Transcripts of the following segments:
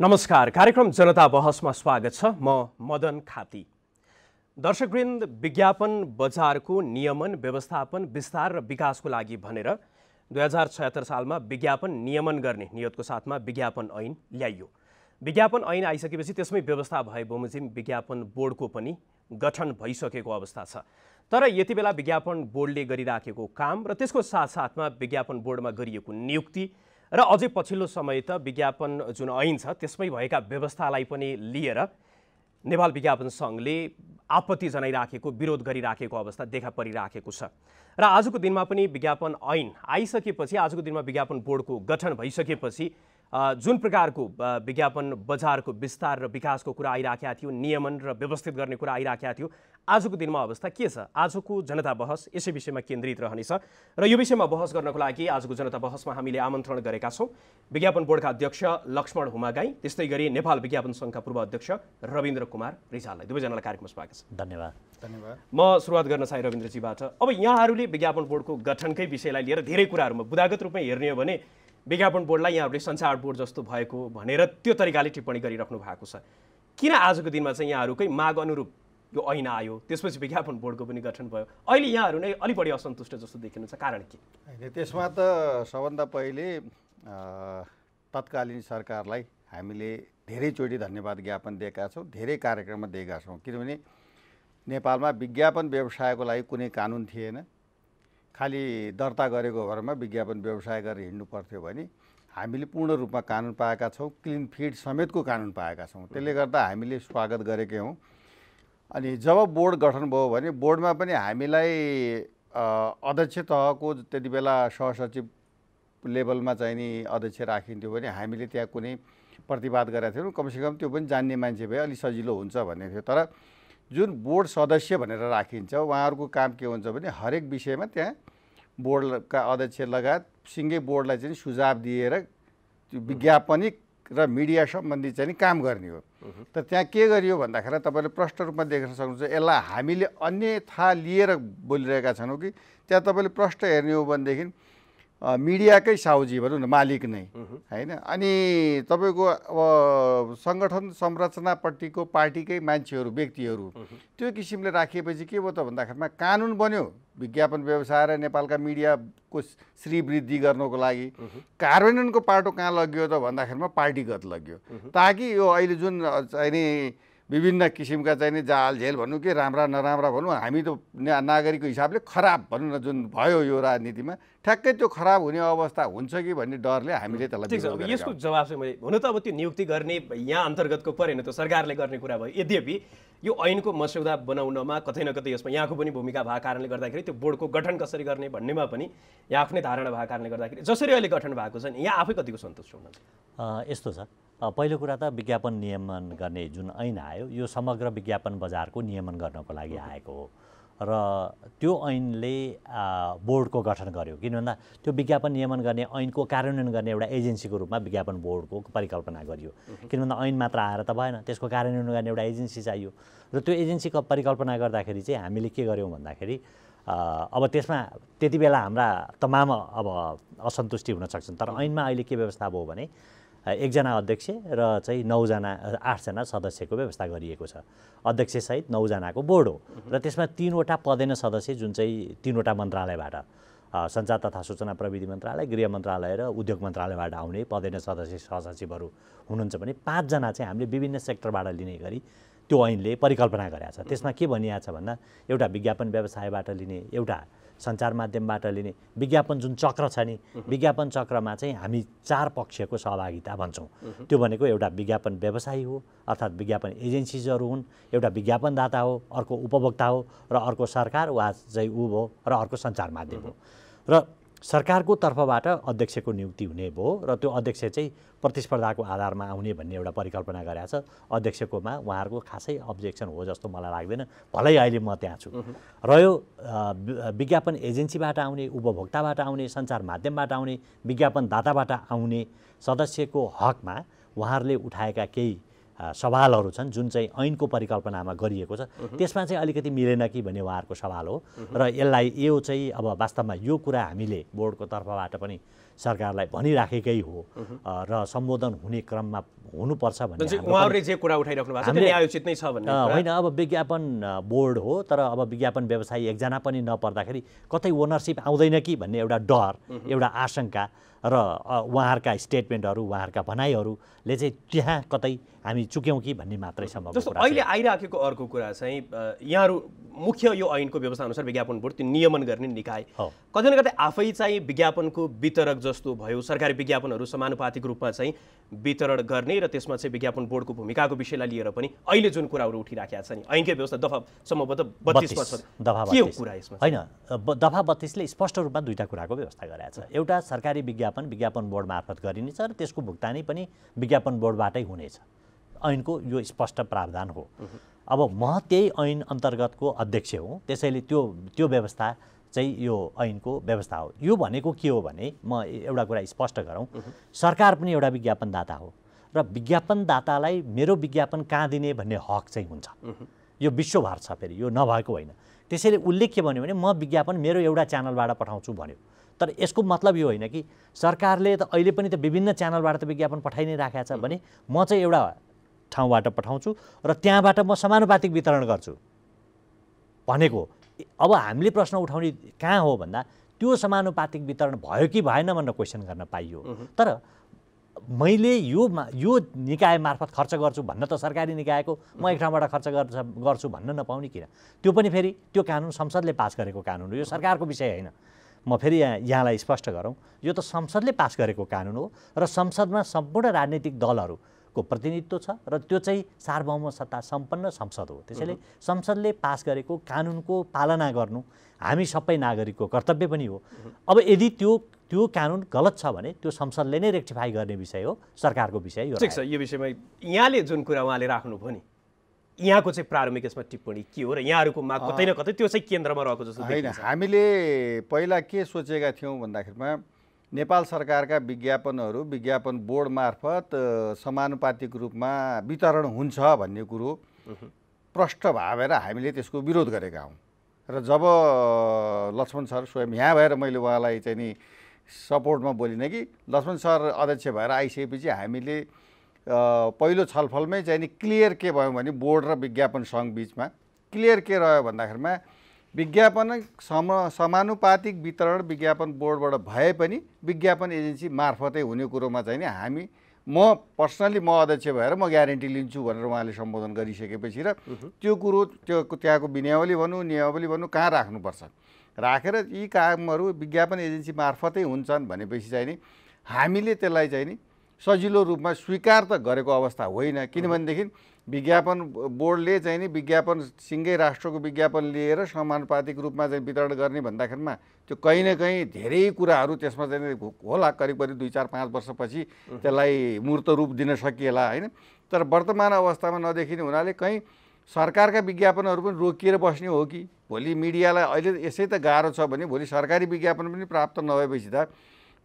नमस्कार, कार्यक्रम जनता बहसमा स्वागत छ। म मदन खाती। दर्शकवृन्द, विज्ञापन बजारको नियमन, व्यवस्थापन, विस्तार र विकासको लागि भनेर 2076 सालमा विज्ञापन नियमन गर्ने नियतको साथमा विज्ञापन ऐन ल्याइयो। विज्ञापन ऐन आइसकेपछि त्यसमै व्यवस्था भए बमोजिम विज्ञापन बोर्डको पनि गठन भइसकेको अवस्था छ। तर यति बेला विज्ञापन बोर्डले गरिराखेको काम र त्यसको साथसाथमा विज्ञापन बोर्डमा गरिएको नियुक्ति र अझै पछिल्लो समय त विज्ञापन जुन ऐन छ त्यसमै भएका व्यवस्थालाई पनि लिएर नेपाल विज्ञापन सङ्घले आपत्ति जनाइराखेको, विरोध गरिराखेको अवस्था देखा परिराखेको छ। र आजको दिनमा पनि विज्ञापन ऐन आइसकेपछि, आजको दिनमा विज्ञापन बोर्डको गठन भइसकेपछि जुन प्रकारको विज्ञापन बजारको विस्तार र विकासको कुरा आइराखेको थियो, नियमन र व्यवस्थित गर्ने कुरा आइराखेको थियो, आजको दिनमा अवस्था के छ? आजको जनता बहस यसै विषयमा केन्द्रित रहनेछ। र यो विषयमा बहस गर्नको लागि आजको जनता बहसमा हामीले आमन्त्रण गरेका छौँ विज्ञापन बोर्डका अध्यक्ष लक्ष्मण हुमागाई, त्यस्तै गरी नेपाल विज्ञापन सङ्घका पूर्व अध्यक्ष रविन्द्र कुमार रिजाललाई। दुवैजनालाई कार्यक्रममा स्वागत छ। धन्यवाद। म सुरुवात गर्न चाहे रविन्द्रजीबाट। अब यहाँहरूले विज्ञापन बोर्डको गठनकै विषयलाई लिएर धेरै कुराहरूमा बुदागत रूपमा हेर्ने हो भने विज्ञापन बोर्डलाई यहाँहरूले सञ्चार बोर्ड जस्तो भएको भनेर त्यो तरिकाले टिप्पणी गरिराख्नु भएको छ। किन आजको दिनमा चाहिँ यहाँहरूकै माग अनुरूप यो ऐन आयो, त्यसपछि विज्ञापन बोर्डको पनि गठन भयो, अहिले यहाँहरू नै अलि बढी असन्तुष्ट जस्तो देखिनुहुन्छ, कारण के? त्यसमा त सबभन्दा पहिले तत्कालीन सरकारलाई हामीले धेरैचोटि धन्यवाद ज्ञापन दिएका छौँ, धेरै कार्यक्रममा दिएका छौँ। किनभने नेपालमा विज्ञापन व्यवसायको लागि कुनै कानुन थिएन। खालि दर्ता गरेको भरमा विज्ञापन व्यवसाय गरेर हिँड्नु पर्थ्यो भने हामीले पूर्ण रूपमा कानुन पाएका छौँ, क्लिन फिड समेतको कानुन पाएका छौँ। त्यसले गर्दा हामीले स्वागत गरेकै हौँ। अनि जब बोर्ड गठन भयो भने बोर्डमा पनि हामीलाई अध्यक्ष तहको त्यति बेला सहसचिव लेभलमा चाहिँ नि अध्यक्ष राखिन्थ्यो भने हामीले त्यहाँ कुनै प्रतिवाद गरेका थियौँ। कमसेकम त्यो पनि जान्ने मान्छे भए अलिक सजिलो हुन्छ भन्ने थियो। तर जुन बोर्ड सदस्य भनेर राखिन्छ उहाँहरूको काम के हुन्छ भने हरेक विषयमा त्यहाँ बोर्डका अध्यक्ष लगायत सिङ्गै बोर्डलाई चाहिँ सुझाव दिएर त्यो विज्ञापनिक र मिडिया सम्बन्धी चाहिँ काम गर्ने हो। तर त्यहाँ के गरियो भन्दाखेरि तपाईँले प्रष्ट रूपमा देख्न सक्नुहुन्छ, यसलाई हामीले अन्यथा लिएर बोलिरहेका छौँ कि त्यहाँ तपाईँले प्रष्ट हेर्ने हो भनेदेखि मिडियाकै साउजी भनौँ न, मालिक नै होइन। अनि तपाईँको अब सङ्गठन संरचनापट्टिको पार्टीकै मान्छेहरू, व्यक्तिहरू त्यो किसिमले राखिएपछि के भयो त भन्दाखेरिमा कानुन बन्यो विज्ञापन व्यवसाय र नेपालका मिडियाको श्रीवृद्धि गर्नको लागि। कार्यान्वयनको पाटो कहाँ लग्यो त भन्दाखेरिमा पार्टीगत लग्यो, ताकि यो अहिले जुन चाहिँ विभिन्न किसिमका चाहिँ जाल झेल भनौँ कि राम्रा नराम्रा भनौँ, हामी त नागरिकको हिसाबले खराब भनौँ न जुन भयो यो राजनीतिमा, ठ्याक्कै त्यो खराब हुने अवस्था हुन्छ कि भन्ने डरले हामीले त्यसलाई यसको जवाब चाहिँ मैले हुन त अब त्यो नियुक्ति गर्ने यहाँ अन्तर्गतको परेन, त्यो सरकारले गर्ने कुरा भयो। यद्यपि यो ऐनको मस्यौदा बनाउनमा कतै न कतै यसमा यहाँको पनि भूमिका भएको कारणले गर्दाखेरि त्यो बोर्डको गठन कसरी गर्ने भन्नेमा पनि यहाँ आफ्नै धारणा भएको कारणले गर्दाखेरि जसरी अहिले गठन भएको छ नि, यहाँ आफै कतिको सन्तुष्ट हुनुहुन्छ? यस्तो छ, पहिलो कुरा त विज्ञापन नियमन गर्ने जुन ऐन आयो यो समग्र विज्ञापन बजारको नियमन गर्नको लागि आएको हो र त्यो ऐनले बोर्डको गठन गर्यो। किन भन्दा त्यो विज्ञापन नियमन गर्ने ऐनको कार्यान्वयन गर्ने एउटा एजेन्सीको रूपमा विज्ञापन बोर्डको परिकल्पना गरियो। किन भन्दा ऐन मात्र आएर त भएन, त्यसको कार्यान्वयन गर्ने एउटा एजेन्सी चाहियो। र त्यो एजेन्सीको परिकल्पना गर्दाखेरि चाहिँ हामीले के गर्यौँ भन्दाखेरि अब त्यसमा त्यति बेला हाम्रा तमाम अब असन्तुष्टि हुन सक्छन्। तर ऐनमा अहिले के व्यवस्था भयो भने एकजना अध्यक्ष र चाहिँ 8जना सदस्यको व्यवस्था गरिएको छ। अध्यक्षसहित 9जनाको बोर्ड हो र त्यसमा 3वटा पदेन सदस्य जुन चाहिँ 3वटा मन्त्रालयबाट, सञ्चार तथा सूचना प्रविधि मन्त्रालय, गृह मन्त्रालय र उद्योग मन्त्रालयबाट आउने पदेन सदस्य सहसचिवहरू हुनुहुन्छ भने 5जना चाहिँ हामीले विभिन्न सेक्टरबाट लिने गरी त्यो ऐनले परिकल्पना गरेको छ। त्यसमा के भनिएको छ भन्दा एउटा विज्ञापन व्यवसायबाट लिने, एउटा सञ्चार माध्यमबाट लिने, विज्ञापन जुन चक्र छ नि, विज्ञापन चक्रमा चाहिँ हामी 4 पक्षको सहभागिता भन्छौँ। त्यो भनेको एउटा विज्ञापन व्यवसायी हो अर्थात् विज्ञापन एजेन्सिजहरू हुन्, एउटा विज्ञापनदाता हो, अर्को उपभोक्ता हो र अर्को सरकार वा चाहिँ हो र अर्को सञ्चार माध्यम हो। र सरकारको तर्फबाट अध्यक्षको नियुक्ति हुने भयो र त्यो अध्यक्ष चाहिँ प्रतिस्पर्धाको आधारमा आउने भन्ने एउटा परिकल्पना गरेको छ। अध्यक्षकोमा उहाँहरूको खासै अब्जेक्सन हो जस्तो मलाई लाग्दैन, भलै अहिले म त्यहाँ छु। र यो विज्ञापन एजेन्सीबाट आउने, उपभोक्ताबाट आउने, सञ्चार माध्यमबाट आउने, विज्ञापनदाताबाट आउने सदस्यको हकमा उहाँहरूले उठाएका केही सवालहरू छन् जुन चाहिँ ऐनको परिकल्पनामा गरिएको छ त्यसमा चाहिँ अलिकति मिलेन कि भन्ने उहाँहरूको सवाल हो र यसलाई यो चाहिँ अब वास्तवमा यो कुरा हामीले बोर्डको तर्फबाट पनि सरकारलाई भनिराखेकै हो र सम्बोधन हुने क्रममा हुनुपर्छ भन्ने उहाँहरूले जे कुरा उठाइराख्नु भएको छ त्यो न्यायोचित नै छ भन्ने होइन। अब विज्ञापन बोर्ड हो तर अब विज्ञापन व्यवसायी एकजना पनि नपर्दाखेरि कतै ओनरसिप आउँदैन कि भन्ने एउटा डर एउटा आशंका र उहाँहरूका स्टेटमेन्टहरू उहाँहरूका भनाइहरूले चाहिँ त्यहाँ कतै हामी चुक्यौँ कि भन्ने मात्रै सम्भव जस्तो अहिले आइराखेको अर्को कुरा चाहिँ यहाँहरू मुख्य यो ऐनको व्यवस्था अनुसार विज्ञापन बोर्ड त्यो नियमन गर्ने निकाय कतै न कतै आफै चाहिँ विज्ञापनको वितरक जस्तो भयो सरकारी विज्ञापनहरू समानुपातिक रूपमा चाहिँ वितरण गर्ने र त्यसमा चाहिँ विज्ञापन बोर्डको भूमिकाको विषयलाई लिएर पनि अहिले जुन कुराहरू उठिराखेका छ नि ऐनकै व्यवस्था दफा सम्भवतः 32 मा छ के हो कुरा यसमा? होइन, दफा 32 ले स्पष्ट रूपमा दुईटा कुराको व्यवस्था गरेको छ। एउटा सरकारी विज्ञापन बोर्ड मार्फत गरिनेछ र त्यसको भुक्तानी पनि विज्ञापन बोर्डबाटै हुनेछ। ऐनको यो स्पष्ट प्रावधान हो। अब म त्यही ऐन अन्तर्गतको अध्यक्ष हुँ, त्यसैले त्यो व्यवस्था चाहिँ यो ऐनको व्यवस्था हो। यो भनेको के हो भने म एउटा कुरा स्पष्ट गरौँ, सरकार पनि एउटा विज्ञापनदाता हो र विज्ञापनदातालाई मेरो विज्ञापन कहाँ दिने भन्ने हक चाहिँ हुन्छ। यो विश्वभर छ, फेरि यो नभएको होइन। त्यसैले उसले के भन्यो भने म विज्ञापन मेरो एउटा च्यानलबाट पठाउँछु भन्यो। तर यसको मतलब यो होइन कि सरकारले त अहिले पनि त विभिन्न च्यानलबाट त विज्ञापन पठाइ नै राखेको छ भने म चाहिँ एउटा ठाउँबाट पठाउँछु र त्यहाँबाट म समानुपातिक वितरण गर्छु भनेको। अब हामीले प्रश्न उठाउने कहाँ हो भन्दा त्यो समानुपातिक वितरण भयो कि भएन भनेर क्वेसन गर्न पाइयो। तर मैले यो निकाय मार्फत खर्च गर्छु भन्न त सरकारी निकायको म एक ठाउँबाट खर्च गर्छु भन्न नपाउने किन? त्यो पनि फेरि त्यो कानुन संसदले पास गरेको कानुन हो, यो सरकारको विषय होइन। म फेरि यहाँलाई स्पष्ट गरौँ, यो त संसदले पास गरेको कानुन हो र संसदमा सम्पूर्ण राजनीतिक दलहरूको प्रतिनिधित्व छ र त्यो चाहिँ सार्वभौम सत्ता सम्पन्न संसद हो। त्यसैले संसदले पास गरेको कानुनको पालना गर्नु हामी सबै नागरिकको कर्तव्य पनि हो। अब यदि त्यो कानुन गलत छ भने त्यो संसदले नै रेक्टिफाई गर्ने विषय हो, सरकारको विषय हो। ठिक छ, यो विषयमा यहाँले जुन कुरा उहाँले राख्नुभयो नि, यहाँको चाहिँ प्रारम्भिक यसमा टिप्पणी के हो र यहाँहरूको माग कतै न कतै त्यो चाहिँ केन्द्रमा रहेको जस्तो होइन। हामीले पहिला के सोचेका थियौँ भन्दाखेरिमा नेपाल सरकारका विज्ञापनहरू विज्ञापन बोर्ड मार्फत समानुपातिक रूपमा वितरण हुन्छ भन्ने कुरो प्रष्ट भावेर हामीले त्यसको विरोध गरेका हौँ। र जब लक्ष्मण सर स्वयं यहाँ भएर मैले उहाँलाई चाहिँ नि सपोर्टमा बोलिनँ कि लक्ष्मण सर अध्यक्ष भएर आइसकेपछि हामीले पहिलो छलफलमै चाहिँ नि क्लियर के भयो भने बोर्ड र विज्ञापन सङ्घ बिचमा क्लियर के रह्यो भन्दाखेरिमा विज्ञापन समानुपातिक वितरण विज्ञापन बोर्डबाट भए पनि विज्ञापन एजेन्सी मार्फतै हुने कुरोमा चाहिँ नि म पर्सनली अध्यक्ष भएर म ग्यारेन्टी लिन्छु भनेर उहाँले सम्बोधन गरिसकेपछि र त्यो कुरो त्यहाँको विनियावली भनौँ नियमावली भनौँ कहाँ राख्नुपर्छ राखेर यी कामहरू विज्ञापन एजेन्सी मार्फतै हुन्छन् भनेपछि चाहिँ नि हामीले त्यसलाई चाहिँ नि सजिलो रूपमा स्वीकार त गरेको अवस्था होइन। किनभनेदेखि विज्ञापन बोर्डले चाहिँ नि विज्ञापन सिङ्गै राष्ट्रको विज्ञापन लिएर समानुपातिक रूपमा चाहिँ वितरण गर्ने भन्दाखेरिमा त्यो कहीँ न कहीँ धेरै कुराहरू त्यसमा चाहिँ होला, करिब 2-4-5 वर्षपछि त्यसलाई मूर्त रूप दिन सकिएला होइन। तर वर्तमान अवस्थामा नदेखिने हुनाले कहीँ सरकारका विज्ञापनहरू पनि रोकिएर बस्ने हो कि भोलि मिडियालाई अहिले यसै त गाह्रो छ भने भोलि सरकारी विज्ञापन पनि प्राप्त नभएपछि त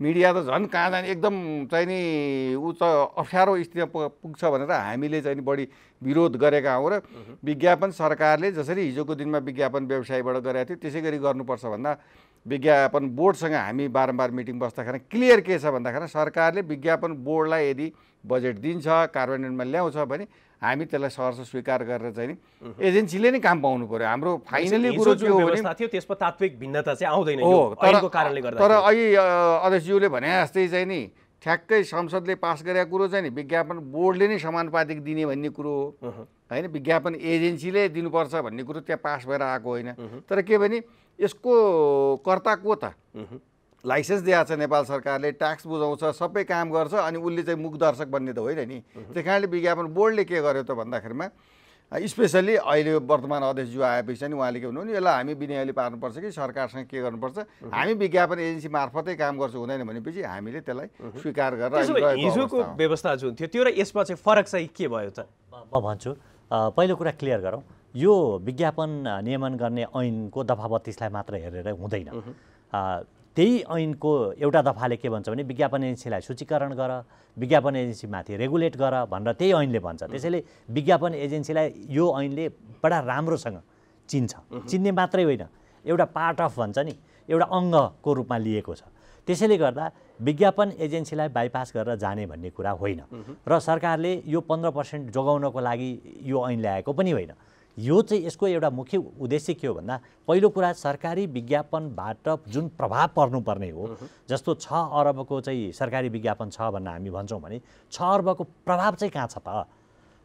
मिडिया त झन् कहाँ जाने एकदम चाहिँ नि ऊ त अप्ठ्यारो स्थितिमा पुग्छ भनेर हामीले चाहिँ बढी विरोध गरेका हौँ। र विज्ञापन सरकारले जसरी हिजोको दिनमा विज्ञापन व्यवसायबाट गरेको थियो त्यसै गरी गर्नुपर्छ भन्दा विज्ञापन बोर्डसँग हामी बारम्बार मिटिङ बस्दाखेरि क्लियर के छ भन्दाखेरि सरकारले विज्ञापन बोर्डलाई यदि बजेट दिन्छ कार्यान्वयनमा ल्याउँछ भने हामी त्यसलाई सहर्ष स्वीकार गरेर चाहिँ नि एजेन्सीले नै काम पाउनु पर्यो। हाम्रो फाइनली कुरो के हो भने त्यसमा तात्विक भिन्नता चाहिँ आउँदैन यो ऐनको कारणले गर्दा। तर अहिले अध्यक्षज्यूले भने जस्तै चाहिँ नि ठ्याक्कै संसदले पास गरेको कुरो चाहिँ नि विज्ञापन बोर्डले नै समानुपातिक दिने भन्ने कुरो हो होइन, विज्ञापन एजेन्सीले दिनुपर्छ भन्ने कुरो त्यहाँ पास भएर आएको होइन। तर के भने यसको कर्ता को त? लाइसेन्स दिएको छ नेपाल सरकारले, ट्याक्स बुझाउँछ, सबै काम गर्छ, अनि उसले चाहिँ मुखदर्शक बन्ने त होइन नि। त्यही कारणले विज्ञापन बोर्डले के गर्यो त भन्दाखेरिमा स्पेसल्ली अहिले वर्तमान अध्यक्षज्यू आएपछि चाहिँ उहाँले के भन्नु भने यसलाई हामी विनियोगले पार्नुपर्छ कि सरकारसँग के गर्नुपर्छ, हामी विज्ञापन एजेन्सी मार्फतै काम गर्छौँ हुँदैन भनेपछि हामीले त्यसलाई स्वीकार गरेर हिजोको व्यवस्था जुन थियो त्यो र यसमा चाहिँ फरक चाहिँ के भयो त? म भन्छु, पहिलो कुरा क्लियर गरौँ, यो विज्ञापन नियमन गर्ने ऐनको दफा 32 लाई मात्र हेरेर हुँदैन। त्यही ऐनको एउटा दफाले के भन्छ भने विज्ञापन एजेन्सीलाई सूचीकरण गर, विज्ञापन एजेन्सीमाथि रेगुलेट गर भनेर त्यही ऐनले भन्छ। त्यसैले विज्ञापन एजेन्सीलाई यो ऐनले बडा राम्रोसँग चिन्छ। चिन्ने मात्रै होइन, एउटा पार्ट अफ भन्छ नि, एउटा अङ्गको रूपमा लिएको छ। त्यसैले गर्दा विज्ञापन एजेन्सीलाई बाइपास गरेर जाने भन्ने कुरा होइन र सरकारले यो 15% जोगाउनको लागि यो ऐन ल्याएको पनि होइन। यो चाहिँ यसको एउटा मुख्य उद्देश्य के हो भन्दा पहिलो कुरा सरकारी विज्ञापनबाट जुन प्रभाव पर्नुपर्ने हो, जस्तो 6 अरबको चाहिँ सरकारी विज्ञापन छ भनेर हामी भन्छौँ भने 6 अरबको प्रभाव चाहिँ कहाँ छ त?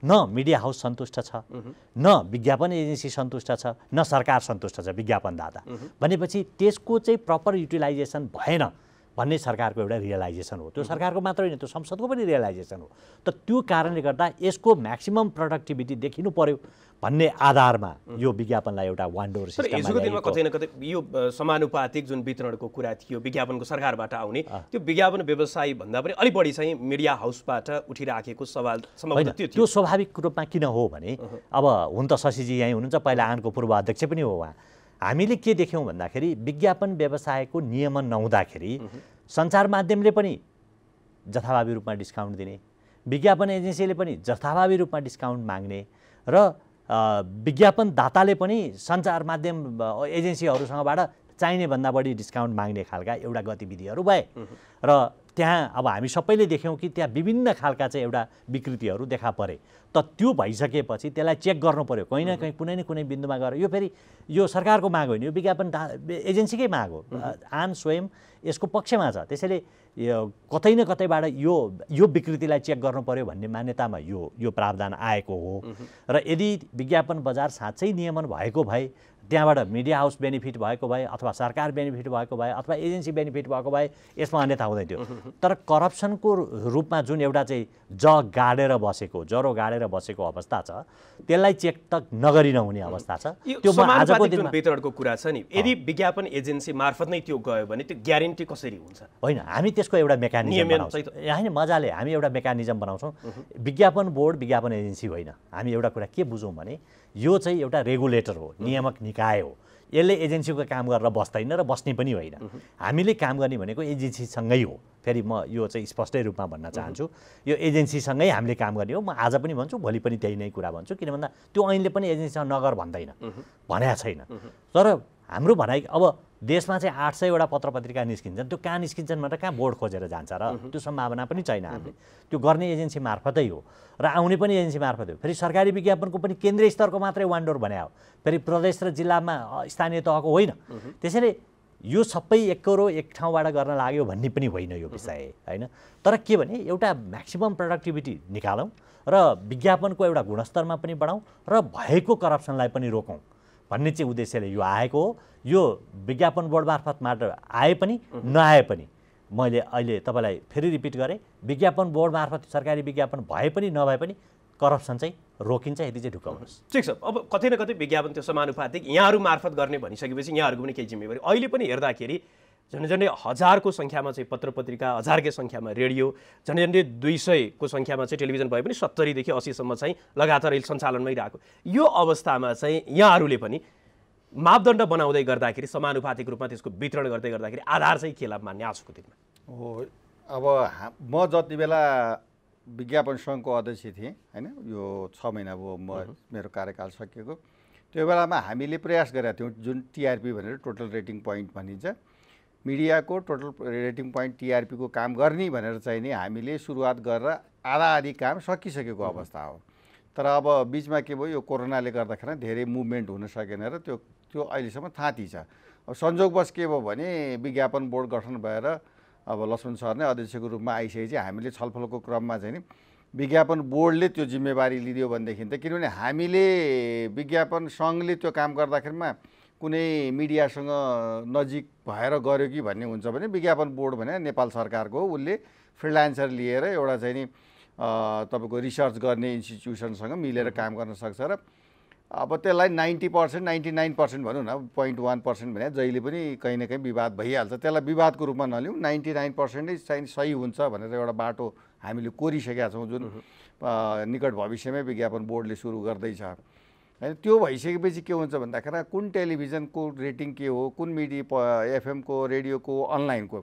न मिडिया हाउस सन्तुष्ट छ, न विज्ञापन एजेन्सी सन्तुष्ट छ, न सरकार सन्तुष्ट छ विज्ञापनदाता। भनेपछि त्यसको चाहिँ प्रपर युटिलाइजेसन भएन भन्ने सरकारको एउटा रियलाइजेसन हो। त्यो सरकारको मात्र होइन, त्यो संसदको पनि रियलाइजेसन हो। त त्यो कारणले गर्दा यसको म्याक्सिमम प्रोडक्टिभिटी देखिनु पर्यो भन्ने आधारमा यो विज्ञापनलाई एउटा वान डोर सिस्टममा हिजोको दिनमा कतै न कतै यो समानुपातिक जुन वितरणको कुरा थियो विज्ञापनको सरकारबाट आउने, त्यो विज्ञापन व्यवसायी भन्दा पनि अलि बढी चाहिँ मिडिया हाउसबाट उठिराखेको सवाल सम्भवतः त्यो त्यो स्वाभाविक रूपमा किन हो भने अब हुन त शशीजी यहीँ हुनुहुन्छ, पहिला आनको पूर्व अध्यक्ष पनि हो उहाँ। हामीले के देख्यौँ भन्दाखेरि विज्ञापन व्यवसायको नियमन नहुँदाखेरि सञ्चार माध्यमले पनि जथाभावी रूपमा डिस्काउन्ट दिने, विज्ञापन एजेन्सीले पनि जथाभावी रूपमा डिस्काउन्ट माग्ने र विज्ञापनदाताले पनि सञ्चार माध्यम एजेन्सीहरूसँगबाट चाहिने भन्दा बढी डिस्काउन्ट माग्ने खालका एउटा गतिविधिहरू भए र त्यहाँ अब हामी सबैले देख्यौँ कि त्यहाँ विभिन्न खालका चाहिँ एउटा विकृतिहरू देखा परे। त त्यो भइसकेपछि त्यसलाई चेक गर्नु पर्यो कहीँ न कहीँ कुनै न कुनै बिन्दुमा गएर। यो फेरि यो सरकारको माग होइन, यो विज्ञापन एजेन्सीकै माग हो, आन स्वयं यसको पक्षमा छ। त्यसैले कतै न कतैबाट यो विकृतिलाई चेक गर्नु पर्यो भन्ने मान्यतामा यो प्रावधान आएको हो। र यदि विज्ञापन बजार साँच्चै नियमन भएको भए, त्यहाँबाट मिडिया हाउस बेनिफिट भएको भए अथवा सरकार बेनिफिट भएको भए अथवा एजेन्सी बेनिफिट भएको भए यसमा अन्यथा हुँदैन थियो। तर करप्सनको रूपमा जुन एउटा चाहिँ जरो गाडेर बसेको अवस्था छ त्यसलाई चेक त नगरी नहुने अवस्था छ। त्यो आजको दिनमा वितरणको कुरा छ नि, यदि विज्ञापन एजेन्सी मार्फत नै त्यो गयो भने त्यो ग्यारेन्टी कसरी हुन्छ? होइन, हामी त्यसको एउटा मेकानिजम बनाउँछौँ। होइन, मजाले हामी एउटा मेकानिजम बनाउँछौँ। विज्ञापन बोर्ड विज्ञापन एजेन्सी होइन। हामी एउटा कुरा के बुझौँ भने यो चाहिँ एउटा रेगुलेटर हो, नियामक निकाय हो। यसले एजेन्सीको काम गरेर बस्दैन र बस्ने पनि होइन। हामीले काम गर्ने भनेको एजेन्सीसँगै हो। फेरि म यो चाहिँ स्पष्टै रूपमा भन्न चाहन्छु, यो एजेन्सीसँगै हामीले काम गर्ने हो। म आज पनि भन्छु, भोलि पनि त्यही नै कुरा भन्छु, किन भन्दा त्यो ऐनले पनि एजेन्सीसँग नगर भन्दैन, भनेको छैन। तर हाम्रो भनाइ अब देशमा चाहिँ 800वटा पत्र पत्रिका निस्किन्छन्, त्यो कहाँ निस्किन्छन् भनेर कहाँ बोर्ड खोजेर जान्छ र? त्यो सम्भावना पनि छैन। हामीले त्यो गर्ने एजेन्सी मार्फतै हो र आउने पनि एजेन्सी मार्फत हो। फेरि सरकारी विज्ञापनको पनि केन्द्रीय स्तरको मात्रै वान डोर भने हो, फेरि प्रदेश र जिल्लामा स्थानीय तहको होइन। त्यसैले यो सबै एकरो एक ठाउँबाट गर्न लाग्यो भन्ने पनि होइन यो विषय, होइन। तर के भने एउटा म्याक्सिमम प्रोडक्टिभिटी निकालौँ र विज्ञापनको एउटा गुणस्तरमा पनि बढाउँ र भएको करप्सनलाई पनि रोकौँ भन्ने चाहिँ उद्देश्यले यो आएको हो। यो विज्ञापन बोर्ड मार्फतबाट आए पनि नआए पनि मैले अहिले तपाईँलाई फेरि रिपिट गरेँ, विज्ञापन बोर्ड मार्फत सरकारी विज्ञापन भए पनि नभए पनि करप्सन चाहिँ रोकिन्छ। यदि चाहिँ ढुकाउनुहोस्। ठिक छ। अब कतै न कतै विज्ञापन त्यो समानुपातिक यहाँहरू मार्फत गर्ने भनिसकेपछि यहाँहरूको पनि केही जिम्मेवारी। अहिले पनि हेर्दाखेरि झन्डै हजारको सङ्ख्यामा चाहिँ पत्र पत्रिका, हजारकै सङ्ख्यामा रेडियो, झन्डै 200को सङ्ख्यामा चाहिँ टेलिभिजन भए पनि 70देखि 80सम्म चाहिँ लगातार सञ्चालनमै रहेको यो अवस्थामा चाहिँ यहाँहरूले पनि मापदण्ड बनाउँदै गर्दाखेरि समानुपातिक रूपमा त्यसको वितरण गर्दै गर्दाखेरि आधार चाहिँ के मान्ने आजको दिनमा हो? अब म जति बेला विज्ञापन सङ्घको अध्यक्ष थिएँ, होइन, यो 6 महिना भयो मेरो कार्यकाल सकिएको, त्यो बेलामा हामीले प्रयास गरेका थियौँ जुन टिआरपी भनेर टोटल रेटिङ पोइन्ट भनिन्छ, मिडियाको टोटल रेटिङ पोइन्ट टिआरपीको काम गर्ने भनेर चाहिँ नि हामीले सुरुवात गरेर आधा काम सकिसकेको अवस्था हो। तर अब बिचमा के भयो, यो कोरोनाले गर्दाखेरि धेरै मुभमेन्ट हुन सकेन र त्यो अहिलेसम्म थाँती छ। अब संजोगवश के भयो भने विज्ञापन बोर्ड गठन भएर अब लक्ष्मण सर नै अध्यक्षको रूपमा आइसकेपछि हामीले छलफलको क्रममा चाहिँ नि विज्ञापन बोर्डले त्यो जिम्मेवारी लिदियो भनेदेखि त, किनभने हामीले विज्ञापन सङ्घले त्यो काम गर्दाखेरिमा कुनै मिडियासँग नजिक भएर गऱ्यो कि भन्ने हुन्छ भने विज्ञापन बोर्ड भने नेपाल सरकारको हो, उसले फ्रिलान्सर लिएर एउटा चाहिँ नि तपाईँको रिसर्च गर्ने इन्स्टिट्युसनसँग मिलेर काम गर्न सक्छ र अब त्यसलाई 90% 99% भनौँ न, 0.1% भने जहिले पनि कहीँ न कहीँ विवाद भइहाल्छ। त्यसलाई विवादको रूपमा नलिउँ, 99% नै चाहिँ सही हुन्छ भनेर एउटा बाटो हामीले कोरिसकेका छौँ, जुन निकट भविष्यमै विज्ञापन बोर्डले सुरु गर्दैछ। होइन। त्यो भइसकेपछि के हुन्छ भन्दाखेरि कुन टेलिभिजनको रेटिङ के हो, कुन मिडिया एफएमको, रेडियोको, अनलाइनको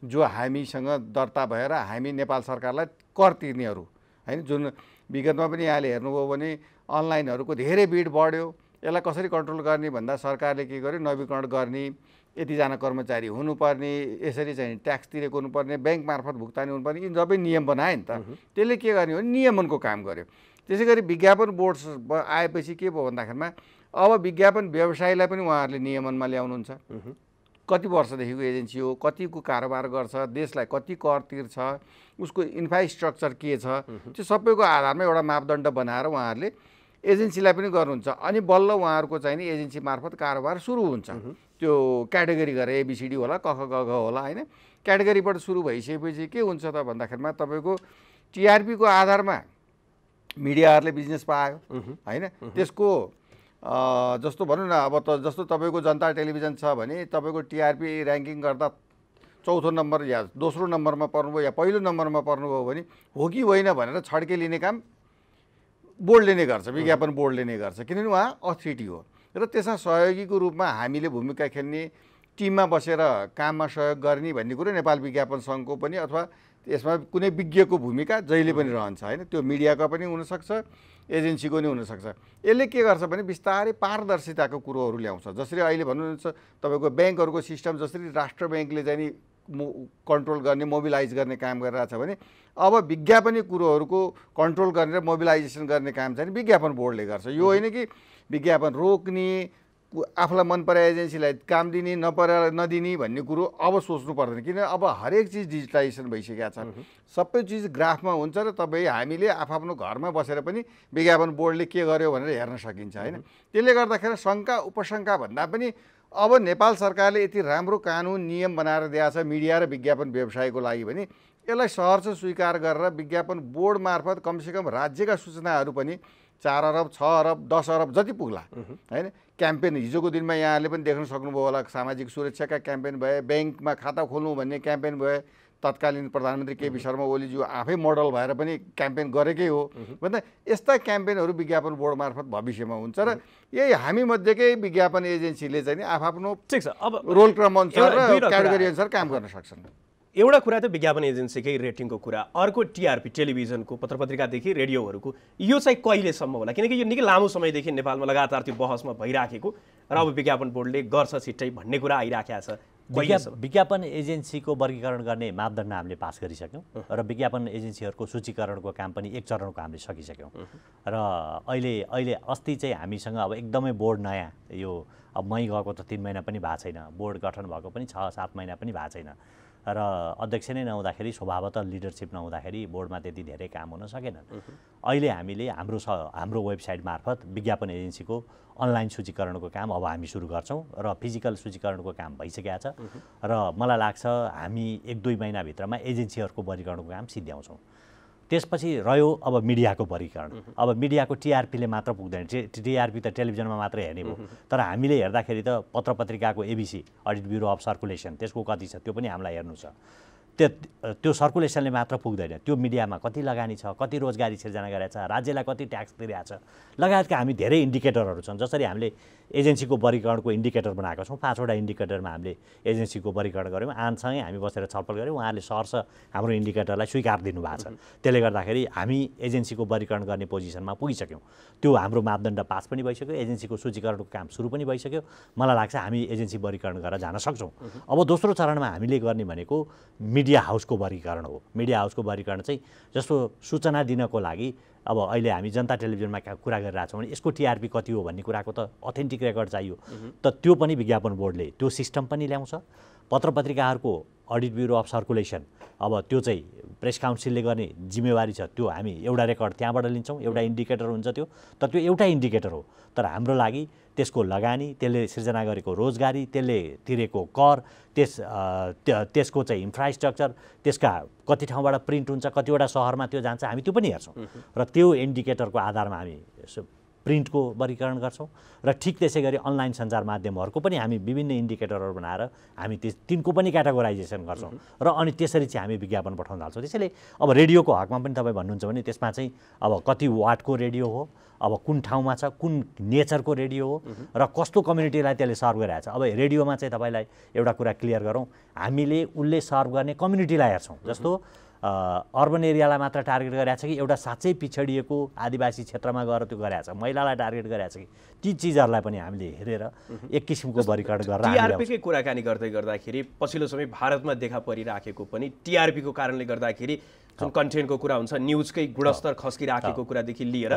जो हामीसँग दर्ता भएर हामी नेपाल सरकारलाई कर तिर्नेहरू होइन, जुन विगतमा पनि यहाँले हेर्नुभयो भने अनलाइनहरूको धेरै भिड बढ्यो। यसलाई कसरी कन्ट्रोल गर्ने भन्दा सरकारले के गर्यो, नवीकरण गर्ने, यतिजना कर्मचारी हुनुपर्ने, यसरी चाहिँ ट्याक्स तिरेको हुनुपर्ने, ब्याङ्क मार्फत भुक्तानी हुनुपर्ने, यी सबै नियम बनायो नि त। त्यसले के गर्ने हो, नियमनको काम गर्यो। त्यसै गरी विज्ञापन बोर्ड आएपछि के भयो भन्दाखेरिमा अब विज्ञापन व्यवसायलाई पनि उहाँहरूले नियमनमा ल्याउनुहुन्छ। कति वर्षदेखिको एजेन्सी हो, कतिको कारोबार गर्छ, देशलाई कति कर तिर्छ, उसको इन्फ्रास्ट्रक्चर के छ, त्यो सबैको आधारमा एउटा मापदण्ड बनाएर उहाँहरूले एजेन्सीलाई पनि गर्नुहुन्छ। अनि बल्ल उहाँहरूको चाहिँ नि एजेन्सी मार्फत कारोबार सुरु हुन्छ। त्यो क्याटेगोरी गरेर एबिसिडी होला, क ख ग घ होला होइन। क्याटेगोरीबाट सुरु भइसकेपछि के हुन्छ त भन्दाखेरिमा तपाईँको टिआरपीको आधारमा मिडियाहरूले बिजनेस पायो होइन। त्यसको जस्तो भनौँ न, अब त जस्तो तपाईँको जनता टेलिभिजन छ भने तपाईँको टिआरपी ऱ्याङ्किङ गर्दा चौथो नम्बर या दोस्रो नम्बरमा पर्नुभयो या पहिलो नम्बरमा पर्नुभयो भने हो कि होइन भनेर छड्के लिने काम बोर्डले नै गर्छ, विज्ञापन बोर्डले नै गर्छ, किनभने उहाँ अथोरिटी हो। र त्यसमा सहयोगीको रूपमा हामीले भूमिका खेल्ने, टिममा बसेर काममा सहयोग गर्ने भन्ने कुरो नेपाल विज्ञापन सङ्घको पनि अथवा यसमा कुनै विज्ञको भूमिका जहिले पनि रहन्छ होइन। त्यो मिडियाको पनि हुनसक्छ, एजेन्सीको नि हुनसक्छ। यसले के गर्छ भने बिस्तारै पारदर्शिताको कुरोहरू ल्याउँछ। जसरी अहिले भन्नुहुन्छ तपाईँको ब्याङ्कहरूको सिस्टम, जसरी राष्ट्र ब्याङ्कले चाहिँ नि कन्ट्रोल गर्ने, मोबिलाइज गर्ने काम गरिरहेछ भने अब विज्ञापनी कुरोहरूको कन्ट्रोल गर्ने र मोबिलाइजेसन गर्ने काम चाहिँ विज्ञापन बोर्डले गर्छ। यो होइन कि विज्ञापन रोक्ने, आफूलाई मन परे एजेन्सीलाई काम दिने, नदिने भन्ने कुरो अब सोच्नु पर्दैन, किन अब हरेक चिज डिजिटलाइजेसन भइसकेको छ। सबै चिज ग्राफमा हुन्छ र तपाईँ हामीले आफ्नो घरमा बसेर पनि विज्ञापन बोर्डले के गर्यो भनेर हेर्न सकिन्छ होइन। त्यसले गर्दाखेरि शङ्का उपशङ्का भन्दा पनि अब नेपाल सरकारले यति राम्रो कानुन नियम बनाएर दिएको छ मिडिया र विज्ञापन व्यवसायको लागि भने यसलाई सहर्ष स्वीकार गरेर विज्ञापन बोर्ड मार्फत कमसेकम राज्यका सूचनाहरू पनि 4 अरब 6 अरब 10 अरब जति पुग्ला होइन। क्याम्पेन हिजोको दिनमा यहाँले पनि देख्न सक्नुभयो होला, सामाजिक सुरक्षाका क्याम्पेन भए, ब्याङ्कमा खाता खोल्नु भन्ने क्याम्पेन भए, तत्कालीन प्रधानमन्त्री केपी शर्मा ओलीज्यू आफै मोडल भएर पनि क्याम्पेन गरेकै हो भन्दा यस्ता क्याम्पेनहरू विज्ञापन बोर्ड मार्फत भविष्यमा हुन्छ र यही हामी मध्येकै विज्ञापन एजेन्सीले चाहिँ आफ्नो ठिक छ, अब रोल क्रम अनुसार र क्याटेगोरी अनुसार काम गर्न सक्छन्। एउटा कुरा त विज्ञापन एजेन्सीकै रेटिङको कुरा, अर्को टिआरपी टेलिभिजनको, पत्रपत्रिकादेखि रेडियोहरूको, यो चाहिँ कहिलेसम्म होला? किनकि यो निकै लामो समयदेखि नेपालमा लगातार त्यो बहसमा भइराखेको र अब विज्ञापन बोर्डले गर्छ छिट्टै भन्ने कुरा आइराखेको छ। विज्ञापन एजेन्सीको वर्गीकरण गर्ने मापदण्ड हामीले पास गरिसक्यौँ र विज्ञापन एजेन्सीहरूको सूचीकरणको काम पनि एक चरणको हामीले सकिसक्यौँ। र अहिले अस्ति चाहिँ हामीसँग अब एकदमै बोर्ड नयाँ, यो अब मै गएको त 3 महिना पनि भएको छैन, बोर्ड गठन भएको पनि 6-7 महिना पनि भएको छैन र अध्यक्ष नै नहुँदाखेरि, स्वभावतः लिडरसिप नहुँदाखेरि बोर्डमा त्यति धेरै काम हुन सकेनन्। अहिले हामीले हाम्रो वेबसाइट मार्फत विज्ञापन एजेन्सीको अनलाइन सूचीकरणको काम अब हामी सुरु गर्छौँ र फिजिकल सूचीकरणको काम भइसकेको छ र मलाई लाग्छ हामी 1-2 महिनाभित्रमा एजेन्सीहरूको वर्गीकरणको काम सिद्ध्याउँछौँ। त्यसपछि रह्यो अब मिडियाको वर्गीकरण। अब मिडियाको टिआरपीले मात्र पुग्दैन, टिआरपी त टेलिभिजनमा मात्र हेर्ने भयो, तर हामीले हेर्दाखेरि त पत्रपत्रिकाको ABC, audit bureau of circulation, त्यसको कति छ त्यो पनि हामीलाई हेर्नु छ। त्यो सर्कुलेसनले मात्र पुग्दैन, त्यो मिडियामा कति लगानी छ, कति रोजगारी सिर्जना गरेछ, राज्यलाई कति ट्याक्स तिरेको छ, लगायतका हामी धेरै इन्डिकेटरहरू छन्। जसरी हामीले एजेन्सीको वर्गीकरणको इन्डिकेटर बनाएको छौँ, 5वटा इन्डिकेटरमा हामीले एजेन्सीको वर्गीकरण गऱ्यौँ, आनसँगै हामी बसेर छलफल गऱ्यौँ, उहाँहरूले सहर्ष हाम्रो इन्डिकेटरलाई स्वीकार दिनुभएको छ। त्यसले गर्दाखेरि हामी एजेन्सीको वर्गीकरण गर्ने पोजिसनमा पुगिसक्यौँ। त्यो हाम्रो मापदण्ड पास पनि भइसक्यो, एजेन्सीको सूचीकरणको काम सुरु पनि भइसक्यो। मलाई लाग्छ हामी एजेन्सी वर्गीकरण गरेर जान सक्छौँ। अब दोस्रो चरणमा हामीले गर्ने भनेको मिडिया हाउसको वर्गीकरण हो। मिडिया हाउसको वर्गीकरण चाहिँ जस्तो सूचना दिनको लागि अब अहिले हामी जनता टेलिभिजनमा कुरा गरिरहेछौँ भने यसको टिआरपी कति हो भन्ने कुराको त अथेन्टिक रेकर्ड चाहियो, त त्यो पनि विज्ञापन बोर्डले त्यो सिस्टम पनि ल्याउँछ। पत्रपत्रिकाहरूको अडिट ब्युरो अफ सर्कुलेसन, अब त्यो चाहिँ प्रेस काउन्सिलले गर्ने जिम्मेवारी छ, त्यो हामी एउटा रेकर्ड त्यहाँबाट लिन्छौँ, एउटा इन्डिकेटर हुन्छ त्यो, तर त्यो एउटा इन्डिकेटर हो। तर हाम्रो लागि त्यसको लगानी, त्यसले सिर्जना गरेको रोजगारी, त्यसले तिरेको कर, त्यसको चाहिँ इन्फ्रास्ट्रक्चर, त्यसका कति ठाउँबाट प्रिन्ट हुन्छ, कतिवटा सहरमा त्यो जान्छ, हामी त्यो पनि हेर्छौँ र त्यो इन्डिकेटरको आधारमा हामी प्रिन्टको वर्गीकरण गर्छौँ र ठिक त्यसै गरी अनलाइन सञ्चार माध्यमहरूको पनि हामी विभिन्न इन्डिकेटरहरू बनाएर हामी तिनको पनि क्याटेगोराइजेसन गर्छौँ र अनि त्यसरी चाहिँ हामी विज्ञापन पठाउन थाल्छौँ। त्यसैले अब रेडियोको हकमा पनि तपाईँ भन्नुहुन्छ भने त्यसमा चाहिँ अब कति वाटको रेडियो हो, अब कुन ठाउँमा छ, कुन नेचरको रेडियो हो र कस्तो कम्युनिटीलाई त्यसले सर्भ गरिरहेको छ। अब रेडियोमा चाहिँ तपाईँलाई एउटा कुरा क्लियर गरौँ, हामीले उसले सर्भ गर्ने कम्युनिटीलाई हेर्छौँ। जस्तो अर्बन एरियालाई मात्र टार्गेट गरेको छ कि एउटा साँच्चै पिछडिएको आदिवासी क्षेत्रमा गएर त्यो गरेको छ, महिलालाई टार्गेट गरेको छ कि ती चिजहरूलाई पनि हामीले हेरेर एक किसिमको वर्गीकरण गरेर टिआरपीकै कुराकानी गर्दाखेरि पछिल्लो समय भारतमा देखा परिराखेको पनि टिआरपीको कारणले गर्दाखेरि जुन कन्टेन्टको कुरा हुन्छ, न्युजकै गुणस्तर खस्किराखेको कुरादेखि लिएर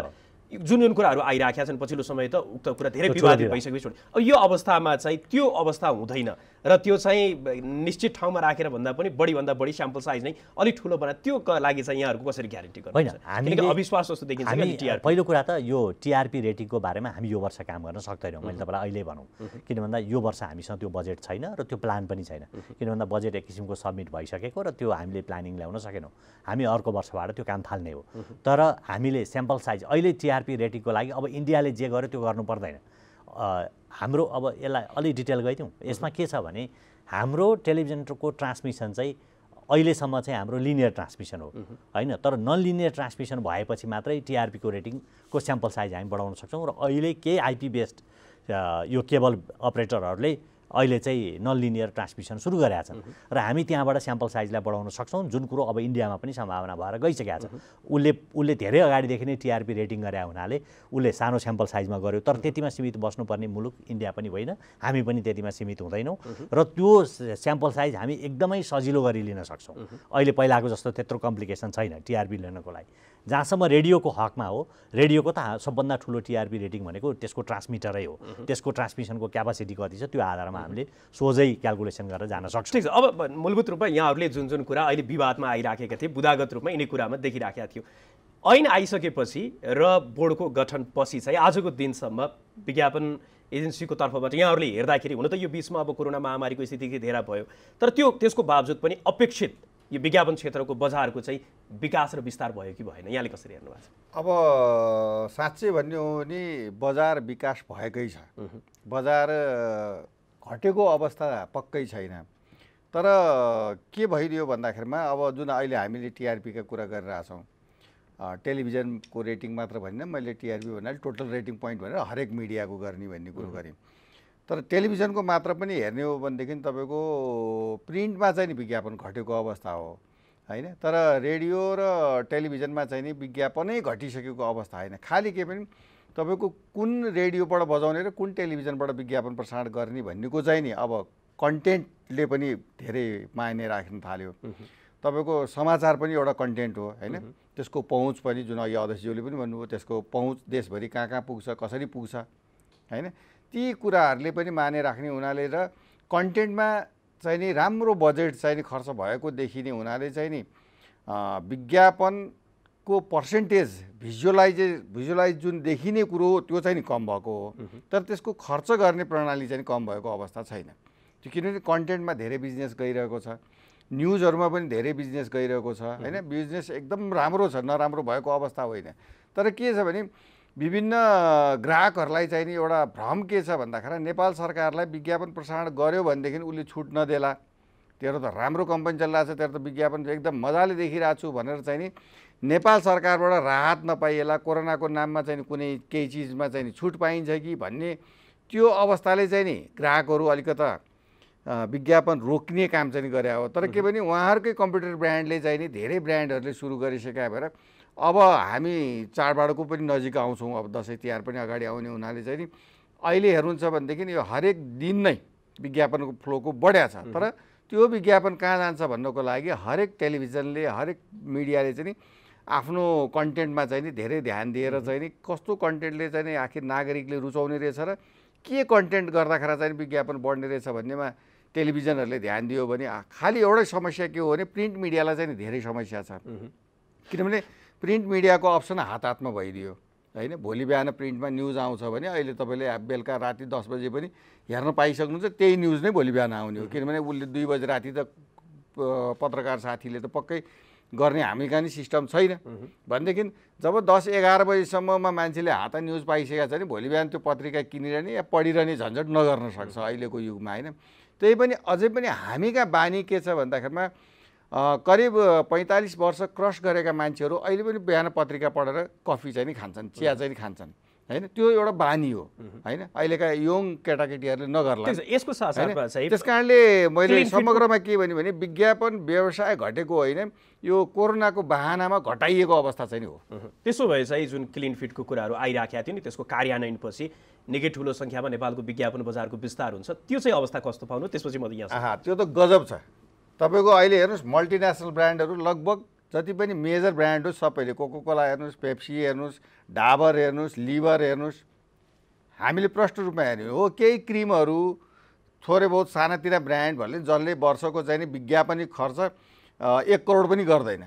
जुन कुराहरू आइराखेका छन् पछिल्लो समय त उक्त कुरा धेरै विवादित भइसकेपछि अब यो अवस्थामा चाहिँ त्यो अवस्था हुँदैन र त्यो चाहिँ निश्चित ठाउँमा राखेर भन्दा पनि बढीभन्दा बढी स्याम्पल साइज नै अलिक ठुलो बनाए त्यो लागि चाहिँ यहाँहरूको कसरी ग्यारेन्टी गर्नुहुन्छ? किनकि अविश्वास जस्तो देखिन्छ कि टिआरपी। पहिलो कुरा त यो टिआरपी रेटिङको बारेमा हामी यो वर्ष काम गर्न सक्दैनौँ, मैले तपाईँलाई अहिले भनौँ। किन भन्दा यो वर्ष हामीसँग त्यो बजेट छैन र त्यो प्लान पनि छैन। किन भन्दा बजेट एक किसिमको सबमिट भइसकेको र त्यो हामीले प्लानिङ ल्याउन सकेनौँ। हामी अर्को वर्षबाट त्यो काम थाल्ने हो। तर हामीले स्याम्पल साइज अहिले टिआरपी रेटिङको लागि अब इन्डियाले जे गर्यो त्यो गर्नु पर्दैन। हाम्रो अब यसलाई अलि डिटेल गइदिउँ। यसमा के छ भने हाम्रो टेलिभिजनको ट्रान्समिसन चाहिँ अहिलेसम्म चाहिँ हाम्रो लिनियर ट्रान्समिसन हो हैन, तर नन लिनियर ट्रान्समिसन भएपछि मात्रै टिआरपीको रेटिङको स्याम्पल साइज हामी बढाउन सक्छौँ। र अहिले केही आइपी बेस्ड यो केबल अपरेटरहरूले अहिले चाहिँ नन लिनियर ट्रान्समिसन सुरु गरेका छन् र हामी त्यहाँबाट स्याम्पल साइजलाई बढाउन सक्छौँ, जुन कुरो अब इन्डियामा पनि सम्भावना भएर गइसकेको छ। उसले धेरै अगाडिदेखि नै टिआरपी रेटिङ गरे हुनाले उसले सानो स्याम्पल साइजमा गर्यो, तर त्यतिमा सीमित बस्नुपर्ने मुलुक इन्डिया पनि होइन, हामी पनि त्यतिमा सीमित हुँदैनौँ र त्यो स्याम्पल साइज हामी एकदमै सजिलो गरी लिन सक्छौँ। अहिले पहिलाको जस्तो त्यत्रो कम्प्लिकेसन छैन टिआरपी लिनको लागि। जहाँसम्म रेडियोको हकमा हो, रेडियोको त सबभन्दा ठुलो टिआरपी रेटिङ भनेको त्यसको ट्रान्समिटरै हो, त्यसको ट्रान्समिसनको क्यापासिटी कति छ त्यो आधारमा हामीले सोझै क्यालकुलेसन गरेर जान सक्छौँ। ठिक छ। अब मूलभूत रूपमा यहाँहरूले जुन जुन कुरा अहिले विवादमा आइराखेका थिए, बुदागत रूपमा यिनै कुरामा देखिराखेका थियो, ऐन आइसकेपछि र बोर्डको गठन पछि चाहिँ आजको दिनसम्म विज्ञापन एजेन्सीको तर्फबाट यहाँहरूले हेर्दाखेरि हुन त यो बिचमा अब कोरोना महामारीको स्थिति धेरै भयो, तर त्यसको बावजुद पनि अपेक्षित यो विज्ञापन क्षेत्रको बजारको चाहिँ विकास र विस्तार भयो कि भएन, यहाँले कसरी हेर्नु भएको छ? अब साँच्चै भन्ने हो भने बजार विकास भएकै छ, बजार घटेको अवस्था पक्कै छैन। तर के भइदियो भन्दाखेरिमा अब जुन अहिले हामीले टिआरपीका कुरा गरिरहेछौँ, टेलिभिजनको रेटिङ मात्र भनिनँ मैले, टिआरपी भन्नाले टोटल रेटिङ पोइन्ट भनेर हरेक मिडियाको गर्ने भन्ने कुरो गरेँ। तर टेलिभिजनको मात्र पनि हेर्ने हो भनेदेखि तपाईँको प्रिन्टमा चाहिँ नि विज्ञापन घटेको अवस्था हो होइन, तर रेडियो र टेलिभिजनमा चाहिँ नि विज्ञापनै घटिसकेको अवस्था होइन। खालि के पनि तपाईँको कुन रेडियोबाट बजाउने र कुन टेलिभिजनबाट विज्ञापन प्रसारण गर्ने भन्नेको चाहिँ नि अब कन्टेन्टले पनि धेरै मायने राख्न थाल्यो। तपाईँको समाचार पनि एउटा कन्टेन्ट हो होइन, त्यसको पहुँच पनि जुन अघि अध्यक्षज्यूले पनि भन्नुभयो, त्यसको पहुँच देशभरि कहाँ कहाँ पुग्छ, कसरी पुग्छ होइन, ती कुराहरूले पनि माने राख्ने हुनाले र कन्टेन्टमा चाहिँ नि राम्रो बजेट चाहिँ नि खर्च भएको देखिने हुनाले चाहिँ नि विज्ञापनको पर्सेन्टेज भिजुअलाइज जुन देखिने कुरो हो त्यो चाहिँ नि कम भएको हो, तर त्यसको खर्च गर्ने प्रणाली चाहिँ कम भएको अवस्था छैन। त्यो किनभने कन्टेन्टमा धेरै बिजनेस गइरहेको छ, न्युजहरूमा पनि धेरै बिजनेस गइरहेको छ होइन, बिजनेस एकदम राम्रो छ, नराम्रो भएको अवस्था होइन। तर के छ भने विभिन्न ग्राहकहरूलाई चाहिँ नि एउटा भ्रम के छ भन्दाखेरि नेपाल सरकारलाई विज्ञापन प्रसारण गर्यो भनेदेखि उसले छुट नदेला, तेरो त राम्रो कम्पनी चलिरहेको छ, तेरो त विज्ञापन एकदम मजाले देखिरहेको छु भनेर चाहिँ नि नेपाल सरकारबाट राहत नपाइएला, कोरोनाको नाममा चाहिँ कुनै केही चिजमा चाहिँ छुट पाइन्छ कि भन्ने त्यो अवस्थाले चाहिँ नि ग्राहकहरू अलिकता विज्ञापन रोक्ने काम चाहिँ गरे हो। तर के भने उहाँहरूकै कम्प्युटर ब्रान्डले चाहिँ नि धेरै ब्रान्डहरूले सुरु गरिसकेका भएर अब हामी चाडबाडको पनि नजिक आउँछौँ, अब दसैँ तिहार पनि अगाडि आउने हुनाले चाहिँ नि अहिले हेर्नुहुन्छ भनेदेखि यो हरेक दिन नै विज्ञापनको फ्लोको बढ्या छ। तर त्यो विज्ञापन कहाँ जान्छ भन्नको लागि हरेक टेलिभिजनले हरेक मिडियाले चाहिँ नि आफ्नो कन्टेन्टमा चाहिँ नि धेरै ध्यान दिएर चाहिँ नि कस्तो कन्टेन्टले चाहिँ नि आखिर नागरिकले रुचाउने रहेछ र के कन्टेन्ट गर्दाखेरि चाहिँ विज्ञापन बढ्ने रहेछ भन्नेमा टेलिभिजनहरूले ध्यान दियो भने खालि एउटै समस्या के हो भने प्रिन्ट मिडियालाई चाहिँ धेरै समस्या छ। किनभने प्रिन्ट मिडियाको अप्सन हात भइदियो होइन, भोलि बिहान प्रिन्टमा न्युज आउँछ भने अहिले तपाईँले बेलुका राति 10 बजे पनि हेर्न पाइसक्नुहुन्छ, त्यही न्युज नै भोलि बिहान आउने हो। किनभने उसले 2 बजे राति त पत्रकार साथीले त पक्कै गर्ने हामी कहाँ नि सिस्टम छैन भनेदेखि जब 10-11 बजीसम्ममा मान्छेले हात न्युज पाइसकेका छ नि भोलि बिहान त्यो पत्रिका किनिरहने या पढिरहने झन्झट नगर्न सक्छ अहिलेको युगमा होइन। त्यही पनि अझै पनि हामी कहाँ बानी के छ भन्दाखेरिमा करिब 45 वर्ष क्रस गरेका मान्छेहरू अहिले पनि बिहान पत्रिका पढेर कफी चाहिँ नि खान्छन्, चिया चाहिँ नि खान्छन् होइन। त्यो एउटा बानी हो होइन, अहिलेका यङ केटाकेटीहरूले नगर्ला। यसको साथसाथमा चाहिँ त्यस कारणले मैले समग्रमा के भने विज्ञापन व्यवसाय घटेको होइन, यो कोरोनाको बहानामा घटाइएको अवस्था चाहिँ नि हो। त्यसो भए चाहिँ जुन क्लिन फिटको कुराहरू आइराखेका थियो नि त्यसको कार्यान्वयनपछि निकै ठुलो सङ्ख्यामा नेपालको विज्ञापन बजारको विस्तार हुन्छ, त्यो चाहिँ अवस्था कस्तो पाउनु? त्यसपछि म यहाँ त्यो त गजब छ। तपाईँको अहिले हेर्नुहोस् मल्टिनेसनल ब्रान्डहरू लगभग जति पनि मेजर ब्रान्ड हो सबैले, कोकाकोला हेर्नुहोस्, पेप्सी हेर्नुहोस्, डाबर हेर्नुहोस्, लिभर हेर्नुहोस्, हामीले प्रष्ट रूपमा हेर्ने हो। केही क्रिमहरू थोरै बहुत सानातिना ब्रान्ड भन्ने जसले वर्षको चाहिँ नि विज्ञापनिक खर्च 1 करोड पनि गर्दैन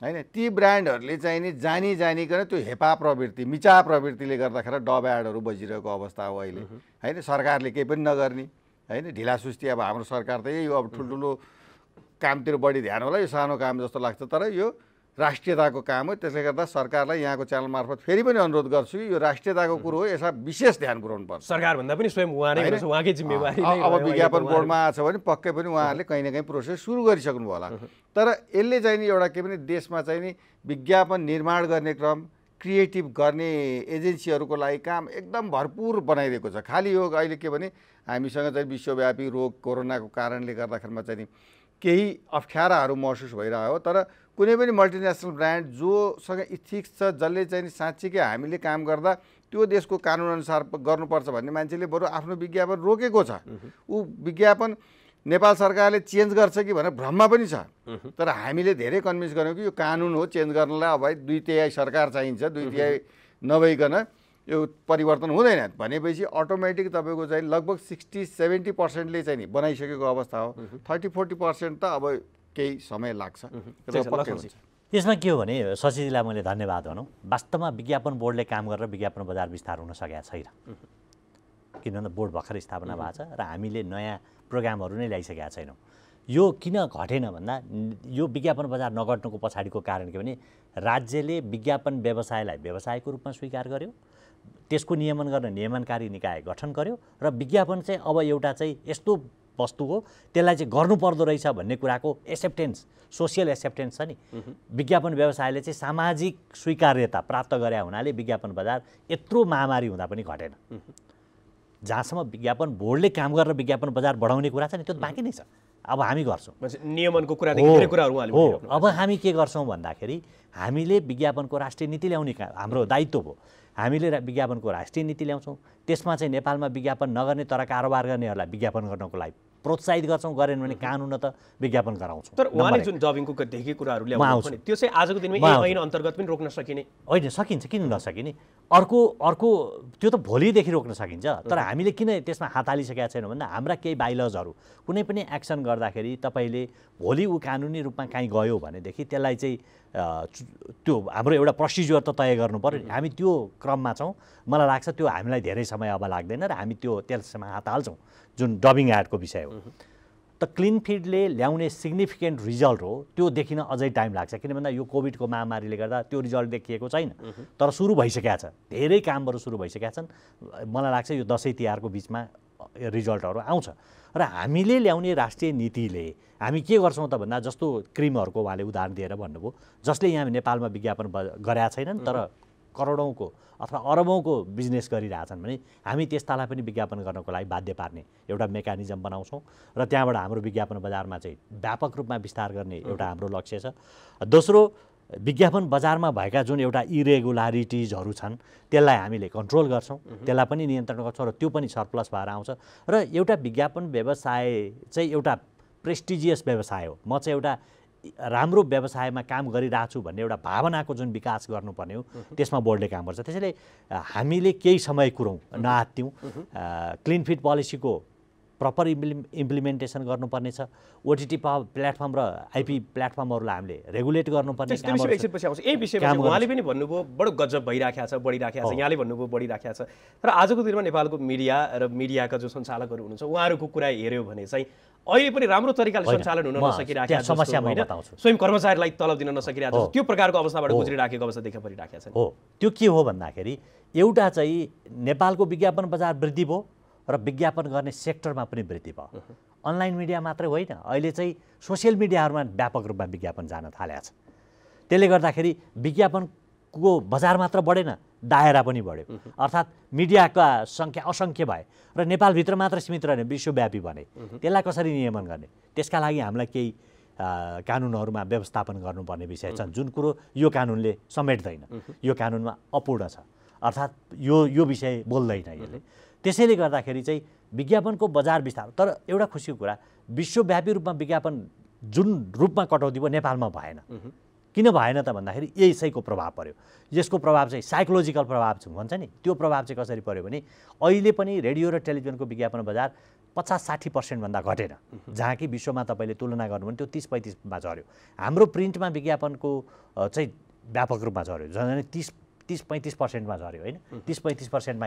होइन, ती ब्रान्डहरूले चाहिँ नि जानिकन त्यो हेपा प्रवृत्ति मिचा प्रवृत्तिले गर्दाखेरि डब एडहरू बजिरहेको अवस्था हो अहिले होइन। सरकारले केही पनि नगर्ने होइन, ढिलासुस्ती। अब हाम्रो सरकार त यही अब ठुल्ठुलो कामतिर बढी ध्यान होला, यो सानो काम जस्तो लाग्छ, तर यो राष्ट्रियताको काम हो। त्यसले गर्दा सरकारलाई यहाँको च्यानल मार्फत फेरि पनि अनुरोध गर्छु कि यो राष्ट्रियताको कुरो हो, यसमा विशेष ध्यान पुर्याउनु पर्छ। सरकारभन्दा पनि स्वयं उहाँ नै हुनुहुन्छ, उहाँकै जिम्मेवारी नै अब विज्ञापन बोर्डमा आछ भने पक्कै पनि उहाँहरूले कहीँ न कहीँ प्रोसेस सुरु गरिसक्नु होला। तर यसले चाहिँ नि एउटा के भने देशमा चाहिँ नि विज्ञापन निर्माण गर्ने क्रम, क्रिएटिभ गर्ने एजेन्सीहरूको लागि काम एकदम भरपुर बनाइदिएको छ। खालि यो अहिले के भने हामीसँग चाहिँ विश्वव्यापी रोग कोरोनाको कारणले गर्दाखेरिमा चाहिँ नि केही अप्ठ्याराहरू महसुस भइरहेको हो, तर कुनै पनि मल्टिनेसनल ब्रान्ड जोसँग इथिक्स छ, जसले चाहिँ साँच्चीकै हामीले काम गर्दा त्यो देशको कानुनअनुसार गर्नुपर्छ भन्ने मान्छेले बरु आफ्नो विज्ञापन रोकेको छ। ऊ विज्ञापन नेपाल सरकारले चेन्ज गर्छ कि भनेर भ्रममा पनि छ, तर हामीले धेरै कन्भिन्स गर्यौँ कि यो कानुन हो, चेन्ज गर्नलाई अब 2/3 सरकार चाहिन्छ, 2/3 नभइकन यो परिवर्तन हुँदैन भनेपछि अटोमेटिक तपाईँको चाहिँ लगभग 60-70% चाहिँ नि बनाइसकेको अवस्था हो। 30-40% त अब केही समय लाग्छ। यसमा के हो भने शशीजीलाई मैले धन्यवाद भनौँ, वास्तवमा विज्ञापन बोर्डले काम गरेर विज्ञापन बजार विस्तार हुन सकेका छैन, किनभने बोर्ड भर्खर स्थापना भएको छ र हामीले नयाँ प्रोग्रामहरू नै ल्याइसकेका छैनौँ। यो किन घटेन भन्दा यो विज्ञापन बजार नघट्नुको पछाडिको कारण के भने राज्यले विज्ञापन व्यवसायलाई व्यवसायको रूपमा स्वीकार गर्यो, त्यसको नियमन गर्न नियमनकारी निकाय गठन गर्यो र विज्ञापन चाहिँ अब एउटा चाहिँ यस्तो वस्तु हो त्यसलाई चाहिँ गर्नुपर्दो रहेछ भन्ने कुराको एक्सेप्टेन्स, सोसियल एक्सेप्टेन्स छ नि। विज्ञापन व्यवसायले चाहिँ सामाजिक स्वीकार्यता प्राप्त गरे हुनाले विज्ञापन बजार यत्रो महामारी हुँदा पनि घटेन। जहाँसम्म विज्ञापन बोर्डले काम गरेर विज्ञापन बजार बढाउने कुरा छ नि त्यो बाँकी नै छ। अब हामी गर्छौँ नियमनको कुरादेखि धेरै कुराहरू उहाँले हो। अब हामी के गर्छौँ भन्दाखेरि हामीले विज्ञापनको राष्ट्रिय नीति ल्याउने हाम्रो दायित्व हो। हामीले विज्ञापनको राष्ट्रिय नीति ल्याउँछौँ, त्यसमा चाहिँ नेपालमा विज्ञापन नगर्ने तर कारोबार गर्नेहरूलाई विज्ञापन गर्नको लागि प्रोत्साहित गर्छौँ, गरेन भने कानुन त विज्ञापन गराउँछौँ। तर उहाँले जुन डबिङको देखि कुराहरू ल्याउनु भने त्यो चाहिँ आजको दिनमा यही ऐन अन्तर्गत पनि रोक्न सकिने होइन? सकिन्छ, किन नसकिने? अर्को त्यो त भोलिदेखि रोक्न सकिन्छ, तर हामीले किन त्यसमा हात हालिसकेका छैनौँ भन्दा हाम्रा केही बाइलजहरू कुनै पनि एक्सन गर्दाखेरि तपाईँले भोलि ऊ कानुनी रूपमा काहीँ गयो भनेदेखि त्यसलाई चाहिँ त्यो हाम्रो एउटा प्रोसिज्योर त तय गर्नु पर्यो। हामी त्यो क्रममा छौँ। मलाई लाग्छ त्यो हामीलाई धेरै समय अब लाग्दैन र हामी त्यसमा हात हाल्छौँ जुन डबिङ एडको विषय हो। त क्लिन फिडले ल्याउने सिग्निफिकेन्ट रिजल्ट हो, त्यो देखिन अझै टाइम लाग्छ, किन भन्दा यो कोभिडको महामारीले गर्दा त्यो रिजल्ट देखिएको छैन, तर सुरु भइसकेका छ, धेरै कामहरू सुरु भइसकेका छन्। मलाई लाग्छ यो दसैँ तिहारको बिचमा रिजल्टहरू आउँछ र हामीले ल्याउने राष्ट्रिय नीतिले हामी के गर्छौँ त भन्दा जस्तो क्रिमहरूको उहाँले उदाहरण दिएर भन्नुभयो, जसले यहाँ नेपालमा विज्ञापन गरेका छैनन् तर करोडौँको अथवा अरबौँको बिजनेस गरिरहेछन् भने हामी त्यस्तालाई पनि विज्ञापन गर्नको लागि बाध्य पार्ने एउटा मेकानिजम बनाउँछौँ र त्यहाँबाट हाम्रो विज्ञापन बजारमा चाहिँ व्यापक रूपमा विस्तार गर्ने एउटा हाम्रो लक्ष्य छ। दोस्रो, विज्ञापन बजारमा भएका जुन एउटा इरेगुलारिटिजहरू छन् त्यसलाई हामीले कन्ट्रोल गर्छौँ, त्यसलाई पनि नियन्त्रण गर्छौँ र त्यो पनि सरप्लस भएर आउँछ। र एउटा विज्ञापन व्यवसाय चाहिँ एउटा प्रेस्टिजियस व्यवसाय हो, म चाहिँ एउटा राम्रो व्यवसायमा काम गरिरहेको छु भन्ने एउटा भावनाको जुन विकास गर्नुपर्ने हो त्यसमा बोर्डले काम गर्छ। त्यसैले हामीले केही समय कुरौँ, नआत्तियौँ। क्लिन फिट पोलिसीको प्रपर इम्प्लिमेन्टेसन गर्नुपर्नेछ। ओटिटी प्लेटफर्म र आइपी प्लेटफर्महरूलाई हामीले रेगुलेट गर्नुपर्ने काम गर्छ। यही विषयमा उहाँले पनि भन्नुभयो बडो गजब भइराखेको छ, बढिराखेको छ। यहाँले भन्नुभयो बढिराखेको छ। तर आजको दिनमा नेपालको मिडिया र मिडियाका जो सञ्चालकहरू हुनुहुन्छ उहाँहरूको कुरा हेऱ्यो भने चाहिँ अहिले पनि राम्रो तरिकाले सञ्चालन हुन नसकिराखेको समस्या म बताउँछु। स्वयं कर्मचारीलाई तलब दिन नसकिरहेको छ, त्यो प्रकारको अवस्थाबाट गुज्रिराखेको अवस्था देखा परिराखेको छ। हो, त्यो के हो भन्दाखेरि एउटा चाहिँ नेपालको विज्ञापन बजार वृद्धि भयो र विज्ञापन गर्ने सेक्टरमा पनि वृद्धि भयो। अनलाइन मिडिया मात्रै होइन, अहिले चाहिँ सोसियल मिडियाहरूमा व्यापक रूपमा विज्ञापन जान थालेको छ। त्यसले गर्दाखेरि विज्ञापनको बजार मात्र बढेन, दायरा पनि बढ्यो। अर्थात् मिडियाका सङ्ख्या असङ्ख्य भए र नेपालभित्र मात्र सीमित रहने विश्वव्यापी बने। त्यसलाई कसरी नियमन गर्ने, त्यसका लागि हामीलाई केही कानुनहरूमा व्यवस्थापन गर्नुपर्ने विषय छन्, जुन कुरो यो कानुनले समेट्दैन। यो कानुनमा अपूर्ण छ, अर्थात् यो विषय बोल्दैन यसले। त्यसैले गर्दाखेरि चाहिँ विज्ञापनको बजार विस्तार। तर एउटा खुसीको कुरा, विश्वव्यापी रूपमा विज्ञापन जुन रूपमा कटौती भयो नेपालमा भएन। किन भएन त भन्दाखेरि यसैको प्रभाव पर्यो। यसको प्रभाव चाहिँ साइकोलोजिकल प्रभाव भन्छ नि, त्यो प्रभाव चाहिँ कसरी पर्यो भने अहिले पनि रेडियो र टेलिभिजनको विज्ञापन बजार 50-60% घटेन। जहाँ कि विश्वमा तपाईँले तुलना गर्नु भने त्यो 30-35मा झऱ्यो। हाम्रो प्रिन्टमा विज्ञापनको चाहिँ व्यापक रूपमा झऱ्यो, झन् 30-35%मा झऱ्यो होइन, 30-35%मा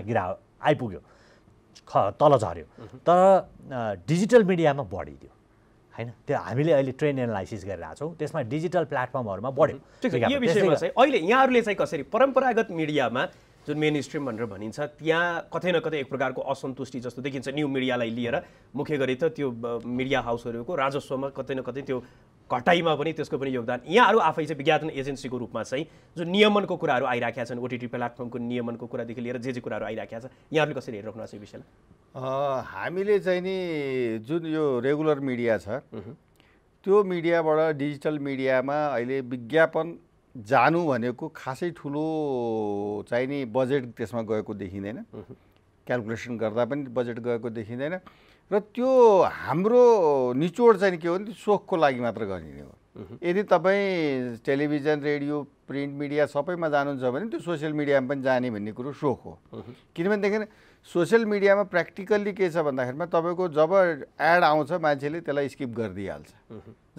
आइपुग्यो, तल झऱ्यो। तर डिजिटल मिडियामा बढिदियो होइन। त्यो हामीले अहिले ट्रेन्ड एनालाइसिस गरिरहेको छौँ, त्यसमा डिजिटल प्लेटफर्महरूमा बढ्यो। यो विषयमा चाहिँ अहिले यहाँहरूले चाहिँ कसरी परम्परागत मिडियामा जुन मेन स्ट्रिम भनेर भनिन्छ त्यहाँ कतै न कतै एक प्रकारको असन्तुष्टि जस्तो देखिन्छ। न्यू मिडियालाई लिएर मुख्य गरी त त्यो मिडिया हाउसहरूको राजस्वमा कतै न कतै त्यो घटाइमा पनि त्यसको पनि योगदान। यहाँहरू आफै चाहिँ विज्ञापन एजेन्सीको रूपमा चाहिँ जुन नियमनको कुराहरू आइराखेका छन्, ओटिटी प्लेटफर्मको नियमनको कुरादेखि लिएर जे कुराहरू आइराखेका छ, यहाँहरूले कसरी हेरिराख्नु भएको छ यो विषयलाई? हामीले चाहिँ नि जुन यो रेगुलर मिडिया छ त्यो मिडियाबाट डिजिटल मिडियामा अहिले विज्ञापन जानु भनेको खासै ठुलो चाहिँ नि बजेट त्यसमा गएको देखिँदैन। क्यालकुलेसन गर्दा पनि बजेट गएको देखिँदैन। र त्यो हाम्रो निचोड चाहिँ के हो भने सोखको लागि मात्र गरिने हो। यदि तपाईँ टेलिभिजन, रेडियो, प्रिन्ट मिडिया सबैमा जानुहुन्छ भने त्यो सोसियल मिडियामा पनि जाने भन्ने कुरो सोख हो। किनभनेदेखि सोसियल मिडियामा प्र्याक्टिकल्ली के छ भन्दाखेरिमा तपाईँको जब एड आउँछ मान्छेले त्यसलाई स्किप गरिदिइहाल्छ।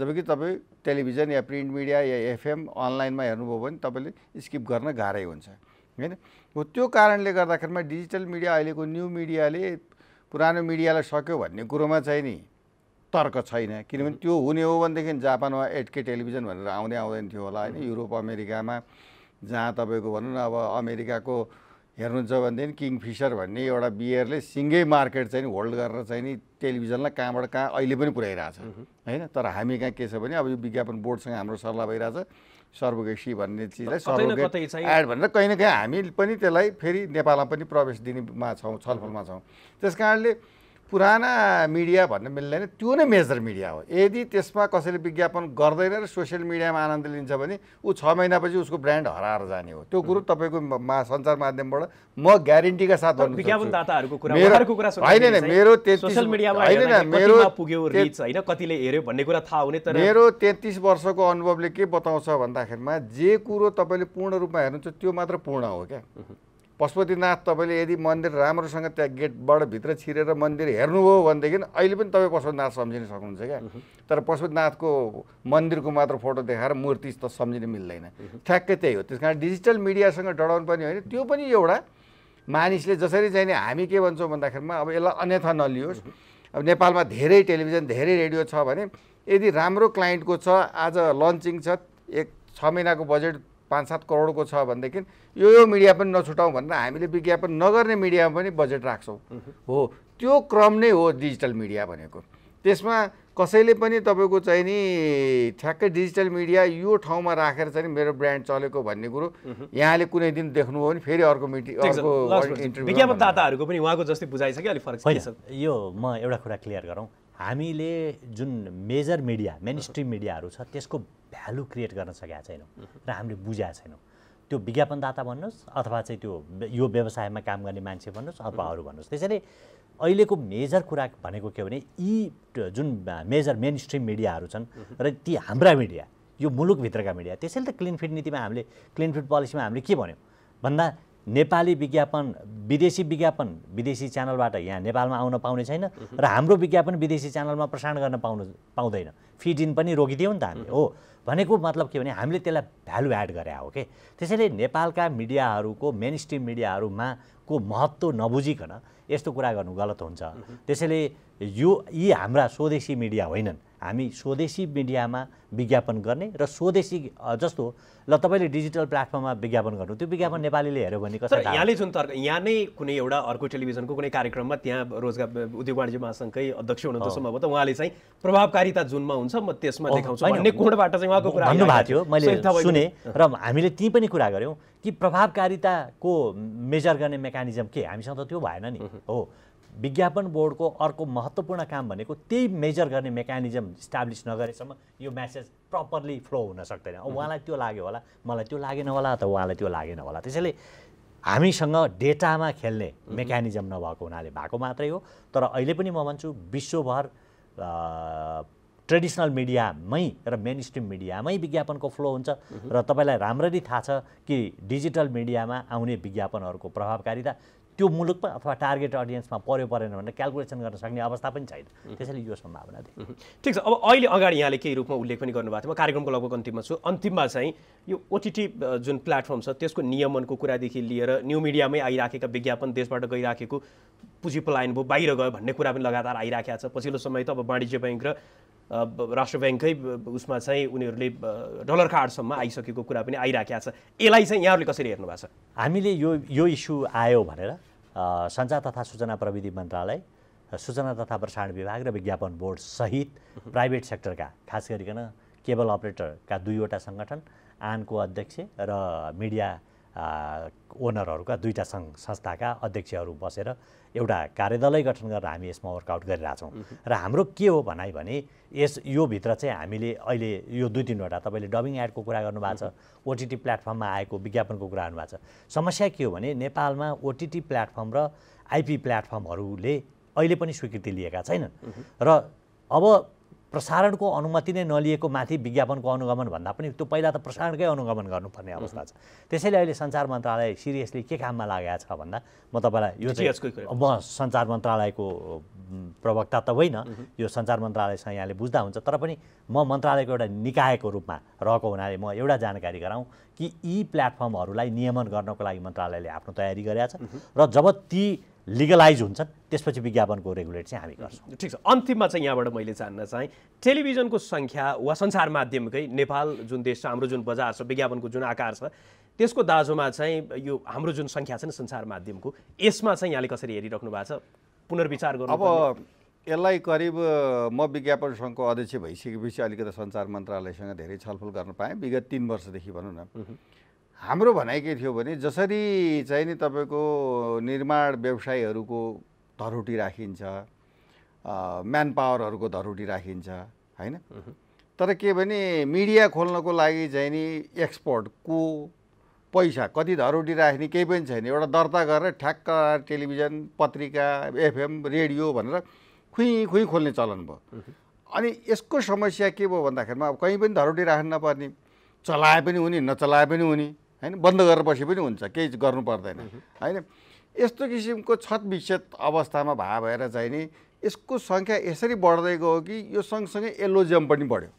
जबकि तपाईँ टेलिभिजन या प्रिन्ट मिडिया या एफएम अनलाइनमा हेर्नुभयो भने तपाईँले स्किप गर्न गाह्रै हुन्छ होइन। हो, त्यो कारणले गर्दाखेरिमा डिजिटल मिडिया अहिलेको न्यू मिडियाले पुरानो मिडियालाई सक्यो भन्ने कुरोमा चाहिँ नि तर्क छैन। किनभने त्यो हुने हो भनेदेखि जापानमा 8K टेलिभिजन भनेर आउँदैन थियो होला होइन। युरोप अमेरिकामा जहाँ तपाईँको भनौँ न अब अमेरिकाको हेर्नुहुन्छ भनेदेखि किङफिसर भन्ने एउटा बियरले सिङ्गै मार्केट चाहिँ होल्ड गरेर चाहिँ नि टेलिभिजनलाई कहाँबाट कहाँ अहिले पनि पुर्याइरहेछ होइन। तर हामी कहाँ के छ भने अब यो विज्ञापन बोर्डसँग हाम्रो सल्लाह भइरहेछ, सर्वोगेसी भन्ने चिजलाई सर्वोगेट एड भनेर कहीँ न कहीँ हामी पनि त्यसलाई फेरि नेपालमा पनि प्रवेश दिनेमा छौँ, छलफलमा छौँ। त्यस कारणले पुराना मिडिया भन्न मिल्दैन, त्यो नै मेजर मिडिया हो। यदि त्यसमा कसैले विज्ञापन गर्दैन र सोसियल मिडियामा आनन्द लिन्छ भने ऊ 6 महिनापछि उसको ब्रान्ड हराएर जाने हो। त्यो कुरो तपाईँको सञ्चार माध्यमबाट म ग्यारेन्टीका साथ भन्छु। विज्ञापनदाताहरूको कुरा होइन, मेरो सोसियल मिडियामा मेरो पुग्यो रिच होइन, कतिले हेर्यो भन्ने कुरा थाहा हुने। तर मेरो 33 वर्षको अनुभवले के बताउँछ भन्दाखेरिमा जे कुरो तपाईँले पूर्ण रूपमा हेर्नुहुन्छ त्यो मात्र पूर्ण हो क्या। पशुपतिनाथ तपाईँले यदि मन्दिर राम्रोसँग त्यहाँ गेटबाट भित्र छिरेर मन्दिर हेर्नुभयो भनेदेखि अहिले पनि तपाईँ पशुपतिनाथ सम्झिन सक्नुहुन्छ क्या। तर पशुपतिनाथको मन्दिरको मात्र फोटो देखाएर मूर्ति त सम्झिन मिल्दैन। ठ्याक्कै त्यही हो। त्यस कारण डिजिटल मिडियासँग डराउनु पनि होइन, त्यो पनि एउटा मानिसले जसरी चाहिँ नि हामी के भन्छौँ भन्दाखेरिमा अब यसलाई अन्यथा नलियोस्। अब नेपालमा धेरै टेलिभिजन, धेरै रेडियो छ भने यदि राम्रो क्लाइन्टको छ, आज लन्चिङ छ, 6 महिनाको बजेट 5-7 करोडको छ भनेदेखि यो मिडिया पनि नछुटाउँ भनेर हामीले विज्ञापन नगर्ने मिडियामा पनि बजेट राख्छौँ। हो, त्यो क्रम नै हो डिजिटल मिडिया भनेको। त्यसमा कसैले पनि तपाईँको चाहिँ नि ठ्याक्कै डिजिटल मिडिया यो ठाउँमा राखेर चाहिँ मेरो ब्रान्ड चलेको भन्ने कुरो यहाँले कुनै दिन देख्नुभयो भने फेरि अर्को इन्टरभ्यू विज्ञापनदाताहरूको पनि उहाँको जस्तै बुझाइ छ कि अलिक फरक छ। यो म एउटा कुरा क्लियर गरौँ, हामीले जुन मेजर मिडिया, मेन स्ट्रिम मिडियाहरू छ त्यसको भ्यालु क्रिएट गर्न सकेका छैनौँ र हामीले बुझेका छैनौँ। त्यो विज्ञापनदाता भन्नुहोस् अथवा चाहिँ त्यो यो व्यवसायमा काम गर्ने मान्छे भन्नुहोस् अथवा अरू भन्नुहोस्। त्यसैले अहिलेको मेजर कुरा भनेको के हो भने यी जुन मेजर मेन स्ट्रिम मिडियाहरू छन् र ती हाम्रा मिडिया, यो मुलुकभित्रका मिडिया, त्यसैले त क्लिन फिड नीतिमा हामीले, क्लिन फिड पोलिसीमा हामीले के भन्यौँ भन्दा नेपाली विज्ञापन विदेशी च्यानलबाट यहाँ नेपालमा आउन पाउने छैन र हाम्रो विज्ञापन विदेशी च्यानलमा प्रसारण गर्न पाउँदैन। फिड इन पनि रोकिदियो नि त हामीले हो भनेको मतलब के भने हामीले त्यसलाई भ्यालु एड गरे हो के। त्यसैले नेपालका मिडियाहरूको मेन स्ट्रिम मिडियाहरूमा को महत्त्व नबुझिकन यस्तो कुरा गर्नु गलत हुन्छ। त्यसैले यी हाम्रा स्वदेशी मिडिया होइनन्। हामी स्वदेशी मिडियामा विज्ञापन गर्ने र स्वदेशी जस्तो ल तपाईँले डिजिटल प्लेटफर्ममा विज्ञापन गर्नु त्यो विज्ञापन नेपालीले हेऱ्यो भने कसरी यहाँले जुन तर्क यहाँ नै कुनै एउटा अर्को टेलिभिजनको कुनै कार्यक्रममा त्यहाँ रोजगार उद्योग वाणिज्य महासङ्घकै अध्यक्ष हुनुहुन्थ्यो सम्भवतः उहाँले चाहिँ प्रभावकारिता जुनमा हुन्छ म त्यसमा देखाउँछु भन्ने कोणबाट चाहिँ उहाँको कुरा भन्नुभएको थियो मैले सुने र हामीले ती पनि कुरा गऱ्यौँ कि प्रभावकारिताको मेजर गर्ने मेकानिजम के हामीसँग त त्यो भएन नि हो। विज्ञापन बोर्डको अर्को महत्त्वपूर्ण काम भनेको त्यही मेजर गर्ने मेकानिजम इस्टाब्लिस नगरेसम्म यो मेसेज प्रपरली फ्लो हुन सक्दैन। उहाँलाई त्यो लाग्यो होला मलाई त्यो लागेन होला अथवा उहाँलाई त्यो लागेन होला। त्यसैले हामीसँग डेटामा खेल्ने मेकानिजम नभएको हुनाले भएको मात्रै हो। तर अहिले पनि म भन्छु विश्वभर ट्रेडिसनल मिडियामै र मेन स्ट्रिम मिडियामै विज्ञापनको फ्लो हुन्छ र तपाईँलाई राम्ररी थाहा छ कि डिजिटल मिडियामा आउने विज्ञापनहरूको प्रभावकारिता त्यो मुलुकमा अथवा टार्गेट अडियन्समा पर्यो परेन भनेर क्यालकुलेसन गर्न सक्ने अवस्था पनि छैन। त्यसैले यो सम्भावना देख्छु। ठिक छ। अब अहिले अगाडि यहाँले केही रूपमा उल्लेख पनि गर्नुभएको थियो। म कार्यक्रमको लगभग अन्तिममा छु। अन्तिममा चाहिँ यो ओटिटी जुन प्लेटफर्म छ त्यसको नियमनको कुरादेखि लिएर न्यू मिडियामै आइराखेका विज्ञापन देशबाट गइराखेको पुँजी पलायन भयो बाहिर गयो भन्ने कुरा पनि लगातार आइराखेको छ। पछिल्लो समय त अब वाणिज्य बैङ्क र राष्ट्र बैङ्ककै उसमा चाहिँ उनीहरूले डलर कार्डसम्म आइसकेको कुरा पनि आइराखेको छ। यसलाई चाहिँ यहाँहरूले कसरी हेर्नु भएको छ? हामीले यो इस्यु आयो भनेर सञ्चार तथा सूचना प्रविधि मन्त्रालय, सूचना तथा प्रसारण विभाग र विज्ञापन बोर्ड सहित प्राइभेट सेक्टरका खास गरिकन केबल अपरेटरका 2वटा सङ्गठन, आनको अध्यक्ष र मिडिया ओनरहरूका 2टा सङ्घ संस्थाका अध्यक्षहरू बसेर एउटा कार्यदलै गठन गरेर हामी यसमा वर्कआउट गरिरहेछौँ। र हाम्रो के हो भनाइ भने यो भित्र चाहिँ हामीले अहिले यो 2-3वटा तपाईँले डबिङ एडको कुरा गर्नुभएको छ, ओटिटी प्लेटफर्ममा आएको विज्ञापनको कुरा गर्नुभएको छ। समस्या के हो भने नेपालमा ओटिटी प्लेटफर्म र आइपी प्लेटफर्महरूले अहिले पनि स्वीकृति लिएका छैनन् र अब प्रसारणको अनुमति नै नलिएको माथि विज्ञापनको अनुगमन भन्दा पनि त्यो पहिला त प्रसारणकै अनुगमन गर्नुपर्ने अवस्था छ। त्यसैले अहिले सञ्चार मन्त्रालय सिरियसली के काममा लागेको छ भन्दा म तपाईँलाई यो चाहिँ म सञ्चार मन्त्रालयको प्रवक्ता त होइन, यो सञ्चार मन्त्रालयसँग यहाँले बुझ्दा हुन्छ, तर पनि म मन्त्रालयको एउटा निकायको रूपमा रहेको हुनाले म एउटा जानकारी गराउँ कि यी प्लेटफर्महरूलाई नियमन गर्नको लागि मन्त्रालयले आफ्नो तयारी गरेको छ र जब ती लिगलाइज हुन्छन् त्यसपछि विज्ञापनको रेगुलेट चाहिँ हामी गर्छौँ। ठिक छ। अन्तिममा चाहिँ यहाँबाट मैले जान्न चाहेँ टेलिभिजनको सङ्ख्या वा सञ्चार माध्यमकै नेपाल जुन देश छ, हाम्रो जुन बजार छ, विज्ञापनको जुन आकार छ, त्यसको दाजुमा चाहिँ यो हाम्रो जुन सङ्ख्या छ नि सञ्चार माध्यमको, यसमा चाहिँ यहाँले कसरी हेरिराख्नु भएको छ? पुनर्विचार गर्नु। अब यसलाई करिब म विज्ञापन सङ्घको अध्यक्ष भइसकेपछि अलिकति सञ्चार मन्त्रालयसँग धेरै छलफल गर्न पाएँ विगत 3 वर्षदेखि भनौँ न। हाम्रो भनाइ के थियो भने जसरी चाहिँ नि तपाईँको निर्माण व्यवसायीहरूको धरोटी राखिन्छ, म्यान पावरहरूको धरोटी राखिन्छ होइन, तर के भने मिडिया खोल्नको लागि चाहिँ नि एक्सपर्टको पैसा कति धरोटी राख्ने केही पनि छैन। एउटा दर्ता गरेर ठ्याक्क टेलिभिजन, पत्रिका, एफएम, रेडियो भनेर खुइ खोल्ने चलन भयो। अनि यसको समस्या के भयो भन्दाखेरिमा अब कहीँ पनि धरोटी राख्नु नपर्ने, चलाए पनि हुने नचलाए पनि हुने होइन, बन्द गरेर बसे पनि हुन्छ, केही गर्नु पर्दैन होइन। यस्तो किसिमको छतविच्छेद अवस्थामा भएर चाहिँ नि यसको सङ्ख्या यसरी बढ्दै गयो कि यो सँगसँगै एलोजियम पनि बढ्यो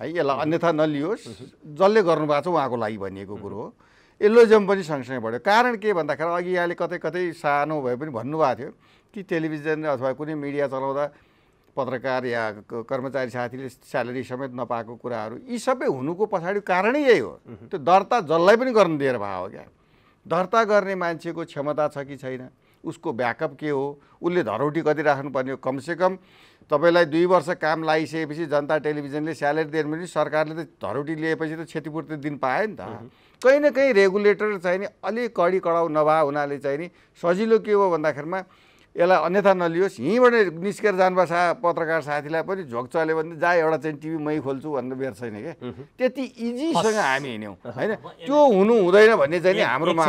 है। यसलाई अन्यथा नलियोस्, जसले गर्नुभएको छ उहाँको लागि भनिएको कुरो हो। एलोजियम पनि सँगसँगै बढ्यो। कारण के भन्दाखेरि अघि यहाँले कतै कतै सानो भए पनि भन्नुभएको थियो कि टेलिभिजन अथवा कुनै मिडिया चलाउँदा पत्रकार या कर्मचारी साथीले स्यालेरी समेत नपाएको कुराहरू यी सबै हुनुको पछाडि कारणै यही हो। त्यो दर्ता जसलाई पनि गर्न दिएर भयो हो क्या। दर्ता गर्ने मान्छेको क्षमता छ कि छैन, उसको ब्याकअप के हो, उसले धरोटी कति राख्नुपर्ने हो। कमसेकम तपाईँलाई 2 वर्ष काम लागिसकेपछि जनता टेलिभिजनले स्यालेरी दिएन भने सरकारले त धरोटी लिएपछि त क्षतिपूर्ति दिन पायो नि त। कहीँ न कहीँ रेगुलेटर चाहिँ नि अलिक कडी कडाउ नभए हुनाले चाहिँ नि सजिलो के हो भन्दाखेरिमा यसलाई अन्यथा नलियोस्। यहीँबाट निस्केर जानुभएको पत्रकार साथीलाई पनि झोक चल्यो भने जा एउटा चाहिँ टिभी मै खोल्छु भन्ने बेर छैन क्या। त्यति इजीसँग हामी हिँड्यौँ होइन। त्यो हुनु हुँदैन भन्ने चाहिँ हाम्रोमा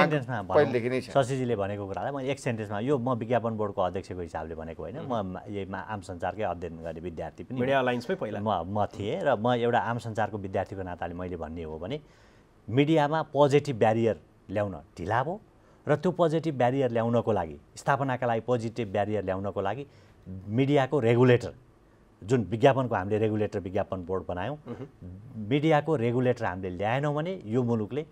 पहिलेदेखि नै छ। शशीजीले भनेको कुरालाई म एक सेन्टेन्समा, यो म विज्ञापन बोर्डको अध्यक्षको हिसाबले भनेको होइन, म यही आम सञ्चारकै अध्ययन गर्ने विद्यार्थी पनि, मिडिया अलायन्समै पहिला म थिएँ र म एउटा आम सञ्चारको विद्यार्थीको नाताले मैले भन्ने हो भने मिडियामा पोजिटिभ ब्यारियर ल्याउन ढिला भयो र त्यो पोजिटिभ ब्यारियर ल्याउनको लागि, स्थापनाका लागि पोजिटिभ ब्यारियर ल्याउनको लागि मिडियाको रेगुलेटर, जुन विज्ञापनको हामीले रेगुलेटर विज्ञापन बोर्ड बनायौँ, मिडियाको रेगुलेटर हामीले ल्याएनौँ भने यो मुलुकले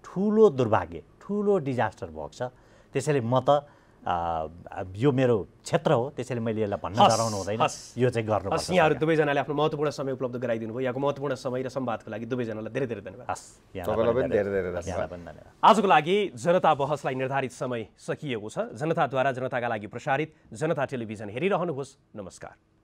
ठुलो दुर्भाग्य, ठुलो डिजास्टर भएको छ। त्यसैले म त यो मेरो क्षेत्र हो, त्यसैले मैले यसलाई भन्न डराउनु हुँदैन, यो चाहिँ गर्नुपर्छ। यहाँहरू दुवैजनाले आफ्नो महत्त्वपूर्ण समय उपलब्ध गराइदिनु भयो। यहाँको महत्त्वपूर्ण समय र संवादको लागि दुवैजनालाई धेरै धेरै धन्यवाद। तपाईँलाई पनि धेरै धेरै धन्यवाद। आजको लागि जनता बहसलाई निर्धारित समय सकिएको छ। जनताद्वारा जनताका लागि प्रसारित जनता टेलिभिजन हेरिरहनुहोस्। नमस्कार।